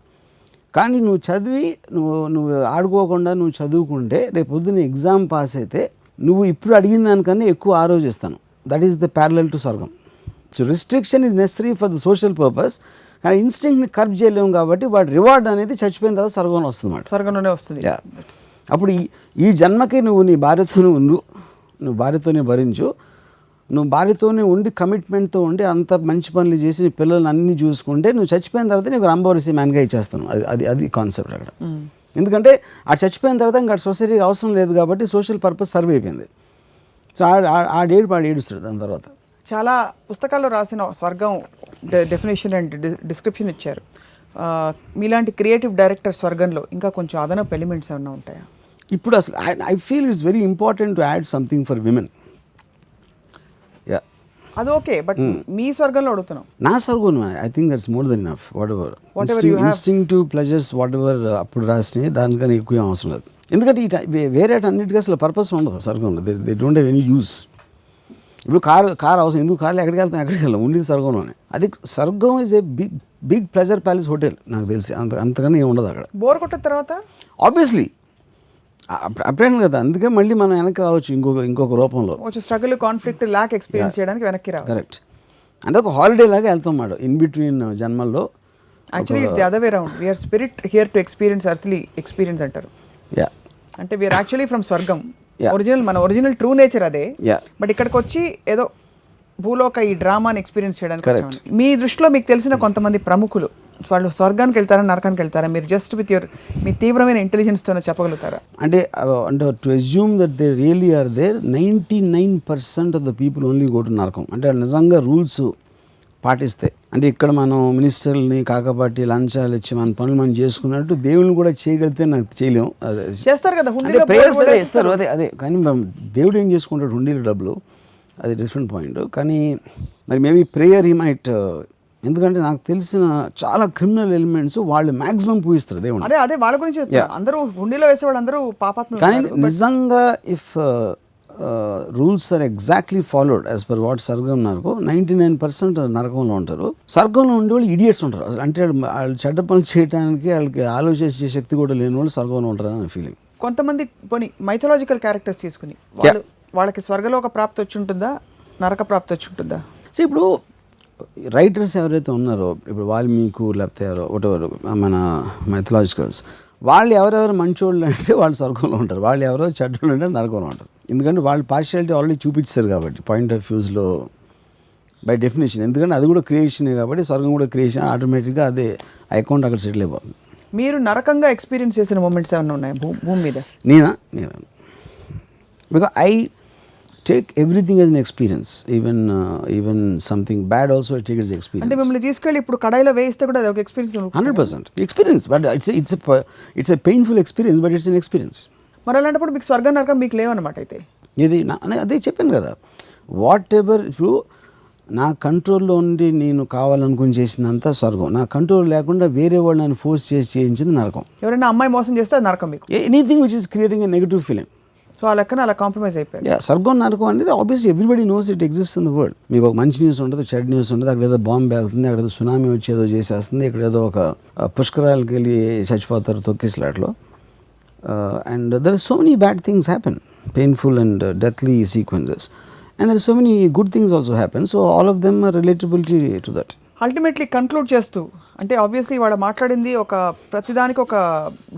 కానీ నువ్వు చదివి నువ్వు ఆడుకోకుండా నువ్వు చదువుకుంటే రేపు పొద్దున్న ఎగ్జామ్ పాస్ అయితే నువ్వు ఇప్పుడు అడిగిన దానికన్నా ఎక్కువ ఆ రోజు ఇస్తాను. That is the parallel to స్వర్గం. So restriction is necessary for the social purpose, కానీ ఇన్స్టింక్ట్ని కర్బ్ చేయలేము కాబట్టి వాటి రివార్డ్ అనేది చచ్చిపోయిన తర్వాత స్వర్గంలో వస్తుంది అన్నమాట. స్వర్గంలోనే వస్తుంది. అప్పుడు ఈ జన్మకి నువ్వు నీ భార్యతోనే ఉండు, నువ్వు భార్యతోనే భరించు, నువ్వు భార్యతోనే ఉండి కమిట్మెంట్తో ఉండి అంత మంచి పనులు చేసి నీ పిల్లల్ని అన్నీ చూసుకుంటే నువ్వు చచ్చిపోయిన తర్వాత నీకు రంభవరసి మ్యాన్గా ఇచ్చేస్తాను. అది కాన్సెప్ట్ అక్కడ. ఎందుకంటే ఆ చచ్చిపోయిన తర్వాత ఇంకా సొసైటీకి అవసరం లేదు కాబట్టి సోషల్ పర్పస్ సర్వ్ అయిపోయింది. సో పాడు ఏడుస్తాడు దాని తర్వాత. చాలా పుస్తకాల్లో రాసిన స్వర్గం డెఫినేషన్ అండ్ డిస్క్రిప్షన్ ఇచ్చారు. మీలాంటి క్రియేటివ్ డైరెక్టర్ స్వర్గంలో ఇంకా కొంచెం అదనపు ఎలిమెంట్స్ ఏమైనా ఉంటాయా? ఇప్పుడు అసలు I feel it's very important to add something for women. అది ఓకే, బట్ మీ స్వర్గంలో అడుగుతున్నాం. నా స్వర్గం I think that's more than enough. What ever instinctive pleasures what ever అప్పుడు రాసినవి దానికన్నా ఎక్కువ అవసరం లేదు. ఎందుకంటే వేరే అన్నిటికీ అసలు పర్పస్ ఉండదు స్వర్గంలో. They don't have any use. ఇప్పుడు కార్ అవసరం, ఎందుకు కార్లో ఎక్కడికి వెళ్తాం, ఎక్కడికి వెళ్ళాం, ఉండేది స్వర్గంలోనే. అది స్వర్గం is a big pleasure palace hotel నాకు తెలిసి, అంతకన్నా ఏమి ఉండదు అక్కడ. బోర్ కొట్టిన తర్వాత ఆబ్వియస్లీ అప్పుడేను కదా, అందుకే మళ్ళీ మనం వెనక్కి రావచ్చు ఇంకొక రూపంలో. స్ట్రగుల్, కాన్ఫ్లిక్ట్, ల్యాక్ ఎక్స్పీరియన్స్ చేయడానికి వెనక్కి రావాలి. కరెక్ట్. అంటే ఒక హాలిడే లాగా వెళ్తాం మాట ఇన్ బిట్వీన్ జన్మల్లో. Actually it's the other way round. We're spirit here to experience earthly experience అంటారు. యా, అంటే వీఆర్ యాక్చువల్లీ ఫ్రమ్ స్వర్గం. మన ఒరిజినల్ ట్రూ నేచర్ అదే. బట్ ఇక్కడికి వచ్చి ఏదో భూలోక ఈ డ్రామాని ఎక్స్పీరియన్స్ చేయడానికి వచ్చామని. మీ దృష్టిలో మీకు తెలిసిన కొంతమంది ప్రముఖులు వాళ్ళు స్వర్గానికి వెళ్తారా, నరకానికి వెళ్తారా? మీరు జస్ట్ విత్ మీ తీవ్రమైన ఇంటెలిజెన్స్తోనే చెప్పగలుగుతారా? అంటే to assume that they really are there, 99% of the people only go to నరకం. అంటే నిజంగా రూల్స్ పాటిస్తే, అంటే ఇక్కడ మనం మినిస్టర్ని కాకపాటి లంచాలు ఇచ్చి మన పనులు మనం చేసుకున్నట్టు దేవుని కూడా చేయగలిగితే నాకు చేయలేము. అదే చేస్తారు కదా, ప్రేయర్స్ అదే ఇస్తారు, అదే. కానీ దేవుడు ఏం చేసుకుంటాడు, హుండీల డబ్బులు, అది డిఫరెంట్ పాయింట్. కానీ మరి మేబీ ప్రేయర్ ఈ మైట్, ఎందుకంటే నాకు తెలిసిన చాలా క్రిమినల్ ఎలిమెంట్స్ వాళ్ళు మ్యాక్సిమం పూజిస్తారు దేవుడు. అదే వాళ్ళ గురించి అందరూ హుండీలో వేసే వాళ్ళు అందరూ పాపాత్ములు. కానీ నిజంగా if rules are exactly followed as per what స్వర్గం నరకం, 99% నరకంలో ఉంటారు. స్వర్గంలో ఉండే వాళ్ళు ఇడియట్స్ ఉంటారు అసలు. అంటే వాళ్ళు చెడ్డ పనులు చేయడానికి వాళ్ళకి ఆలోచించే శక్తి కూడా లేని వాళ్ళు స్వర్గంలో ఉంటారు అని ఫీలింగ్. కొంతమంది పోనీ మైథలాజికల్ క్యారెక్టర్స్ తీసుకుని వాళ్ళకి స్వర్గలోక ప్రాప్తి వచ్చి ఉంటుందా, నరక ప్రాప్తి వచ్చి ఉంటుందా? సో ఇప్పుడు రైటర్స్ ఎవరైతే ఉన్నారో, ఇప్పుడు వాల్మీకు లేకపోతే ఒకటెవరు మన మైథలాజికల్స్, వాళ్ళు ఎవరెవరు మంచోళ్ళు అంటే వాళ్ళు స్వర్గంలో ఉంటారు, వాళ్ళు ఎవరెవరు చెడ్డోళ్ళు అంటే నరకంలో ఉంటారు. ఎందుకంటే వాళ్ళు పార్షియాలిటీ ఆల్రెడీ చూపించారు కాబట్టి పాయింట్ ఆఫ్ వ్యూస్లో బై డెఫినేషన్. ఎందుకంటే అది కూడా క్రియేషనే కాబట్టి స్వర్గం కూడా క్రియేషన్, ఆటోమేటిక్గా అదే అకౌంట్ అక్కడ సెటిల్ అయిపోతుంది. మీరు నరకంగా ఎక్స్పీరియన్స్ చేసిన మూమెంట్స్ ఏమైనా ఉన్నాయి భూమి మీద? నేనా because I take everything as an experience, even something bad also I take it as experience. అంటే మిమ్మల్ని తీసుకెళ్ళి ఇప్పుడు కడాయిలో వేయిస్తే కూడా అది ఒక experience? 100% experience, but it's a painful experience, but it's an experience. మరి అలాంటప్పుడు మీకు స్వర్గం నరకం మీకు లేవన్నమాట. అయితే ఇది అదే చెప్పాను కదా, వాట్ ఎవర్ ఇప్పుడు నా కంట్రోల్లో ఉండి నేను కావాలనుకుని చేసినంత స్వర్గం, నా కంట్రోల్ లేకుండా వేరే వాళ్ళు నన్ను ఫోర్స్ చేసి చేయించింది నరకం. ఎవరైనా అమ్మాయి మోసం చేస్తే అది నరకం మీకు? Anything which is creating a negative feeling. So ఆ లెక్కన అలా కాంప్రమైజ్ అయిపోయారు. స్వర్గం నరకం అనేది obviously everybody knows it exist in the world. మీకు ఒక మంచి న్యూస్ ఉంటుంది, చెడ్ న్యూస్ ఉంటుంది, అక్కడ ఏదో బాంబు వెళ్తుంది, అక్కడ ఏదో సునామీ వచ్చేదో చేసేస్తుంది, ఇక్కడ ఏదో ఒక పుష్కరాలకి వెళ్ళి చచ్చిపోతారు తొక్కిసలాట్లో. And there are so many bad things happen, painful and deathly sequences, and there are so many good things also happen, so all of them are relatability to that. Ultimately conclude చేస్తూ, అంటే obviously వాడు మాట్లాడింది ఒక ప్రతిదానికి ఒక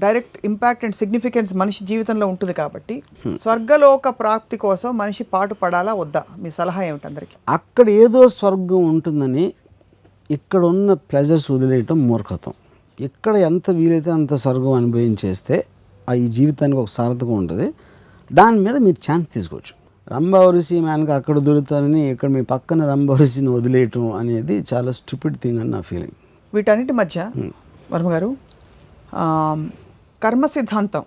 direct impact and significance మనిషి జీవితంలో ఉంటుంది కాబట్టి స్వర్గలోక ప్రాప్తి కోసం మనిషి పాటు పడాలా వద్దా? మీ సలహా ఏమిటి అందరికీ? అక్కడ ఏదో స్వర్గం ఉంటుందని ఇక్కడ ఉన్న ప్లెజర్స్ వదిలేయటం మూర్ఖత్వం. ఇక్కడ ఎంత వీలైతే అంత స్వర్గం అనుభవించేస్తే ఈ జీవితానికి ఒక సార్థకం ఉంటుంది, దాని మీద మీరు ఛాన్స్ తీసుకోవచ్చు. రంభావరిసి మనకు అక్కడ దొరుకుతారని ఇక్కడ మీ పక్కన రంభావరిసిని వదిలేయటం అనేది చాలా స్టూపిడ్ థింగ్ అని నా ఫీలింగ్. వీటన్నిటి మధ్య వర్మ గారు, కర్మ సిద్ధాంతం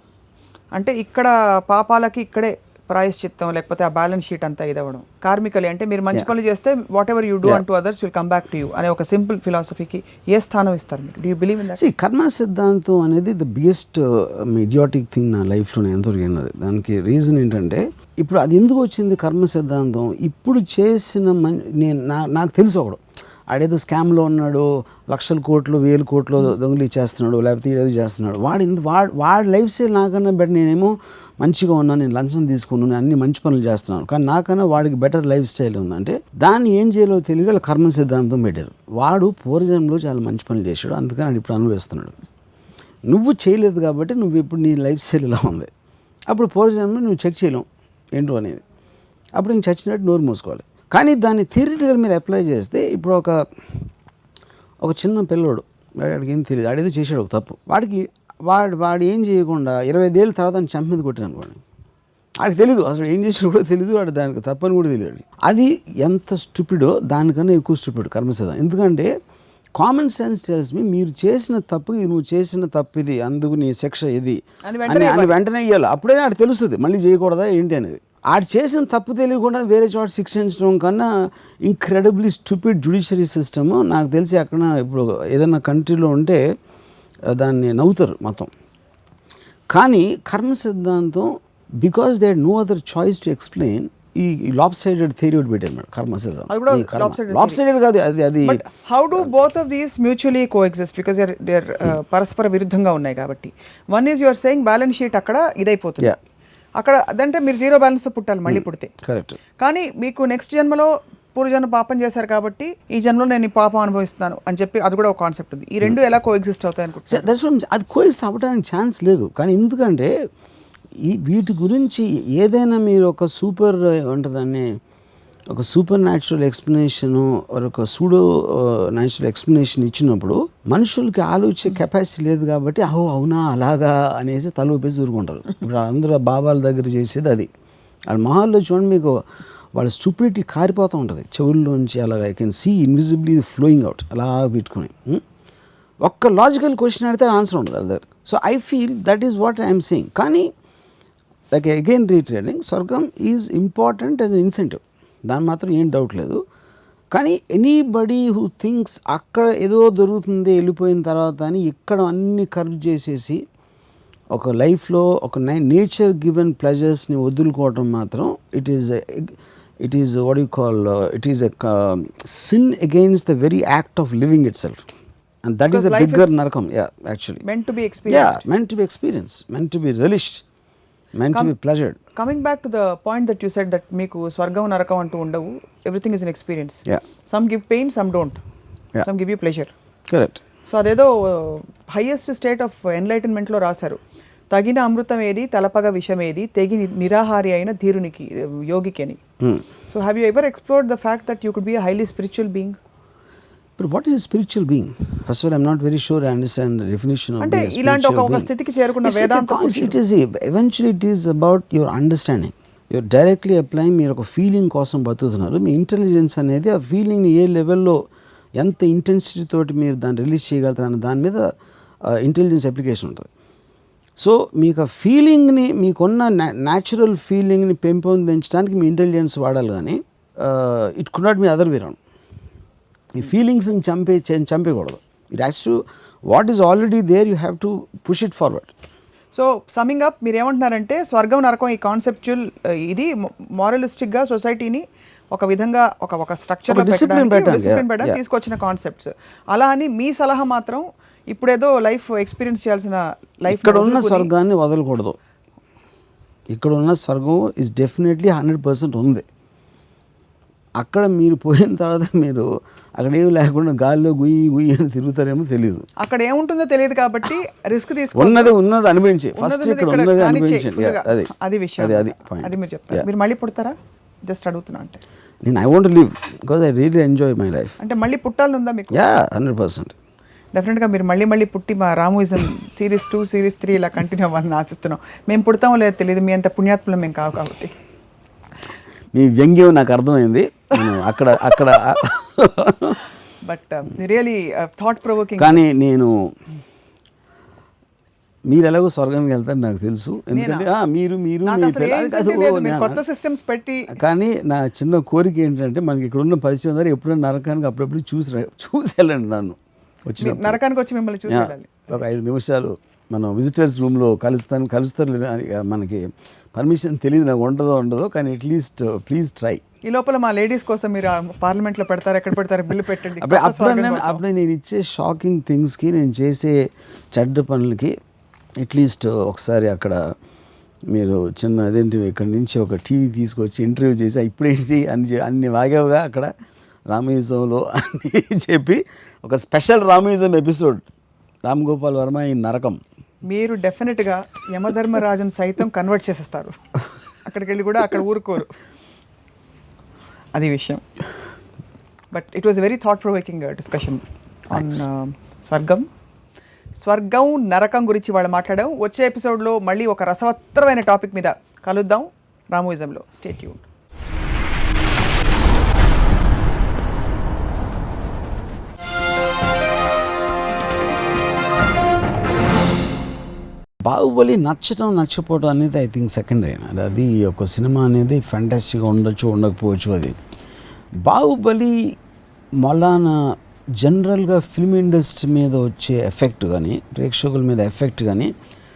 అంటే ఇక్కడ పాపాలకి ఇక్కడే ప్రాయశ్చిత్తం, లేకపోతే ఆ బ్యాలెన్స్ షీట్ అంతా ఇదవ్వడం, కార్మికలే అంటే మీరు మంచి పనులు చేస్తే what ever you do and to others will come back to you అనే ఒక సింపుల్ ఫిలాసఫీకి ఏ స్థానం ఇస్తారు మీరు? Do you believe in that? కర్మ సిద్ధాంతం అనేది ద బిగ్గెస్ట్ ఇడియాటిక్ థింగ్ నా లైఫ్లో నేను ఎంతో జరిగినది. దానికి రీజన్ ఏంటంటే, ఇప్పుడు అది ఎందుకు వచ్చింది కర్మ సిద్ధాంతం? ఇప్పుడు చేసిన నాకు తెలుసు ఒకడు ఆడేదో స్కామ్లో ఉన్నాడు, లక్షల కోట్లు 1000 కోట్లు దొంగలు చేస్తున్నాడు, లేకపోతే ఏదో చేస్తున్నాడు, వాడి లైఫ్ స్టైల్ నాకన్నా బెటర్. నేనేమో మంచిగా ఉన్నాను, నేను లంచం తీసుకున్నాను, అన్ని మంచి పనులు చేస్తున్నాను, కానీ నాకన్నా వాడికి బెటర్ లైఫ్ స్టైల్ ఉందంటే దాన్ని ఏం చేయాలో తెలియక వాళ్ళు కర్మ సిద్ధాంతం పెట్టారు. వాడు పూర్వజన్మలో చాలా మంచి పనులు చేశాడు, అందుకని వాడు ఇప్పుడు అనుభవిస్తున్నాడు. నువ్వు చేయలేదు కాబట్టి నువ్వు ఇప్పుడు నీ లైఫ్ స్టైల్ ఇలా ఉంది. అప్పుడు పూర్వజన్మలో నువ్వు చెక్ చేయలేం ఏంటో అనేది, అప్పుడు ఇంక చచ్చినట్టు నోరు మూసుకోవాలి. కానీ దాన్ని థియరిటికల్ మీరు అప్లై చేస్తే, ఇప్పుడు ఒక చిన్న పిల్లోడు, వాడికి ఏం తెలియదు, ఆడేదో చేశాడు ఒక తప్పు, వాడు ఏం చేయకుండా 25 ఏళ్ళ తర్వాత చంప మీద కొట్టాను అనుకోండి, వాడికి తెలీదు అసలు ఏం చేసాడు కూడా తెలియదు, వాడు దానికి తప్పని కూడా తెలియదు. అది ఎంత స్టూపిడో దానికన్నా ఎక్కువ స్టూపిడ్ కర్మసిద్ధం. ఎందుకంటే కామన్ సెన్స్ టెల్స్ మీ, మీరు చేసిన తప్పుకి నువ్వు చేసిన తప్పు ఇది, అందుకు నీ శిక్ష ఇది అని వెంటనే ఇవ్వాలి. అప్పుడే ఆడు తెలుస్తుంది మళ్ళీ చేయకూడదా ఏంటి అనేది. ఆడు చేసిన తప్పు తెలియకుండా వేరే చోట శిక్షించడం కన్నా ఇంక్రెడిబ్లీ స్టూపిడ్ జ్యుడిషియరీ సిస్టమ్ నాకు తెలిసి అక్కడ ఇప్పుడు ఏదైనా కంట్రీలో ఉంటే దాన్ని నవ్వుతారు మొత్తం. కానీ కర్మ సిద్ధాంతం, because they had no other choice to explain, ఈ లాప్ సైడెడ్ థియరీ ఒకటి పెట్టారు మేడం కర్మ సిద్ధాంతం. అది కూడా ఈ కర్మ. lopsided lopsided కాదు అది but how do both of these mutually coexist because they're పరస్పర విరుద్ధంగా ఉన్నాయి కాబట్టి one is your saying balance sheet అక్కడ ఇదైపోతుంది Yeah. అక్కడ అదంటే మీరు జీరో బ్యాలెన్స్ పుట్టాలి మళ్ళీ పుడితే. కరెక్ట్. కానీ మీకు నెక్స్ట్ జన్మలో పూర్వజన్మ పాపం చేశారు కాబట్టి ఈ జన్మలో నేను ఈ పాపం అనుభవిస్తున్నాను అని చెప్పి అది కూడా ఒక కాన్సెప్ట్ ఉంది. ఈ రెండు ఎలా కో ఎగ్జిస్ట్ అవుతాయి అనుకుంటున్నారు? దట్స్ అది కోయిస్ అవ్వడానికి ఛాన్స్ లేదు. కానీ ఎందుకంటే వీటి గురించి ఏదైనా మీరు ఒక సూపర్ ఉంటుందని ఒక సూపర్ న్యాచురల్ ఎక్స్ప్లెనేషను ఒక సూడో న్యాచురల్ ఎక్స్ప్లెనేషన్ ఇచ్చినప్పుడు మనుషులకి ఆలోచించే కెపాసిటీ లేదు కాబట్టి అవునా అలాగా అనేసి తల ఊపేసి ఊరుకుంటారు. ఇప్పుడు అందరూ బాబాల దగ్గర చేసేది అది. వాళ్ళ మొహాల్లో చూడండి మీకు వాళ్ళ స్టూపిడిటీ కారిపోతూ ఉంటుంది చెవుల్లోంచి. అలాగా I can see invisibly flowing out అలా పెట్టుకుని. ఒక్క లాజికల్ క్వశ్చన్ అడిగితే ఆన్సర్ ఉండదు వాళ్ళ దగ్గర. So I feel that is what I'm saying. కానీ లైక్ అగైన్ రీట్రేడింగ్ స్వర్గం is important as an incentive, దాని మాత్రం ఏం డౌట్ లేదు. కానీ ఎనీబడీ హూ థింక్స్ అక్కడ ఏదో దొరుకుతుంది వెళ్ళిపోయిన తర్వాత అని ఇక్కడ అన్ని కర్వ్ చేసేసి ఒక లైఫ్లో ఒక నేచర్ గివెన్ ప్లెజర్స్ని వదులుకోవటం మాత్రం it is what you call it is a sin against the very act of living itself. And that is a bigger నరకం. Actually meant to be experienced. meant to be experienced, meant to be relished, meant to be pleasured. Coming back to the point that you said that మీకు స్వర్గం నరకం అంటూ ఉండవు, everything is an experience. Some give pain, some don't, some give you pleasure. Correct. So అదేదో highest state of ఎన్లైటన్మెంట్లో రాశారు, తగిన అమృతం ఏది తలపగ విషం ఏది తెగి నిరాహారి అయిన ధీరునికి యోగికి అని. So have you ever explored the fact that you could be a highly spiritual being? But what is a spiritual being? First of all, I'm not very sure I understand the definition of అంటే ఇలాంటి ఒక స్థితికి చేరుకున్న వేదాంత eventually it is about your understanding. You're directly applying మీరు ఒక feeling కోసం బతుకుతున్నారు. మీ intelligence అనేది ఆ ఫీలింగ్ని ఏ లెవెల్లో ఎంత ఇంటెన్సిటీ తోటి మీరు దాన్ని రిలీజ్ చేయగలుగుతారు అన్న దాని మీద ఇంటెలిజెన్స్ అప్లికేషన్ ఉంటుంది. సో మీకు ఆ ఫీలింగ్ని మీకున్న న్యాచురల్ ఫీలింగ్ని పెంపొందించడానికి మీ ఇంటెలిజెన్స్ వాడాలి. కానీ it could not be other way round. ఈ ఫీలింగ్స్ని చంపేయకూడదు. It has to what is already there, you have to push it forward. So summing up మీరు ఏమంటున్నారంటే స్వర్గం నరకం ఈ కాన్సెప్చువల్ ఇది మారలిస్టిక్గా సొసైటీని ఒక విధంగా ఒక స్ట్రక్చర్ డిసిప్లిన్ పెట్టడానికి తీసుకొచ్చిన కాన్సెప్ట్స్. అలా అని మీ సలహా మాత్రం ఇప్పుడేదో లైఫ్ ఎక్స్పీరియన్స్ చేయాల్సిన లైఫ్ ఇక్కడ ఉన్న స్వర్గాన్ని వదలకూడదు. ఇక్కడ ఉన్న స్వర్గం ఇస్ డెఫినెట్లీ 100% ఉంది. అక్కడ మీరు పోయిన తర్వాత మీరు అక్కడ ఏమి లేకుండా గాల్లో గుయ్యి అని తిరుగుతారేమో తెలియదు. అక్కడ ఏముంటుందో తెలియదు కాబట్టి రిస్క్ తీసుకుని ఉన్నది అనుభవించి ఫస్ట్ ఇక్కడ ఉన్నది అనుభవించండి. అది విషయం. అది మీరు చెప్తారు. మీరు మళ్ళీ పుడతారా? జస్ట్ అడుగుతున్నా. అంటే నేను I want to live because I really enjoy my life. అంటే మళ్ళీ పుట్టాలని ఉందా మీకు? 100%. డెఫినెట్గా మీరు మళ్ళీ పుట్టి మా రామోయిజం సిరీస్ 2 సిరీస్ 3 ఇలా కంటిన్యూ అవ్వాలని ఆశిస్తున్నాం. మేము పుడతామో లేదో తెలియదు, మీ అంత పుణ్యాత్ములం మేము కావు కాబట్టి. మీ వ్యంగ్యం నాకు అర్థమైంది. అక్కడ బట్ రియలీ థాట్ ప్రొవోకింగ్. కానీ నేను మీరు ఎలాగో స్వర్గానికి వెళ్తారు నాకు తెలుసు. ఎందుకంటే మీరు కొత్త సిస్టమ్స్ పెట్టి. కానీ నా చిన్న కోరిక ఏంటంటే మనకి ఇక్కడ ఉన్న పరిచయం ద్వారా ఎప్పుడైనా నరకానికి అప్పుడప్పుడు చూసి వెళ్ళండి. నన్ను వచ్చిన నరకానికి వచ్చి మిమ్మల్ని చూసి ఒక 5 నిమిషాలు మనం విజిటర్స్ రూమ్లో కలుస్తారు. మనకి పర్మిషన్ తెలియదు నాకు ఉండదో కానీ అట్లీస్ట్ ప్లీజ్ ట్రై. ఈ లోపల మా లేడీస్ కోసం మీరు పార్లమెంట్లో పెడతారు, ఎక్కడ పెడతారు, బిల్లు పెట్టండి. అప్పుడే నేను ఇచ్చే షాకింగ్ థింగ్స్కి, నేను చేసే చెడ్డ పనులకి అట్లీస్ట్ ఒకసారి అక్కడ మీరు చిన్న అదేంటి ఇక్కడి నుంచి ఒక టీవీ తీసుకొచ్చి ఇంటర్వ్యూ చేసి ఇప్పుడేంటి అన్ని వాగావుగా అక్కడ రామయుజంలో అని చెప్పి ఒక స్పెషల్ రామయుజం ఎపిసోడ్ రామ్ గోపాల్ వర్మ ఈ నరకం. మీరు డెఫినెట్గా యమధర్మరాజును సైతం కన్వర్ట్ చేసేస్తారు. అక్కడికి వెళ్ళి కూడా అక్కడ ఊరుకోరు. అది విషయం. But it was very thought provoking discussion on స్వర్గం నరకం గురించి వాళ్ళు మాట్లాడాం. వచ్చే ఎపిసోడ్లో మళ్ళీ ఒక రసవత్తరమైన టాపిక్ మీద కలుద్దాం రామోయిజంలో. Stay tuned. బాహుబలి నచ్చపోవడం అనేది ఐ థింక్ సెకండరీ. అది ఒక సినిమా అనేది ఫ్యాంటాస్టిక్గా ఉండొచ్చు, ఉండకపోవచ్చు. అది బాహుబలి మలానా జనరల్గా ఫిల్మ్ ఇండస్ట్రీ మీద వచ్చే ఎఫెక్ట్ కానీ, ప్రేక్షకుల మీద ఎఫెక్ట్ కానీ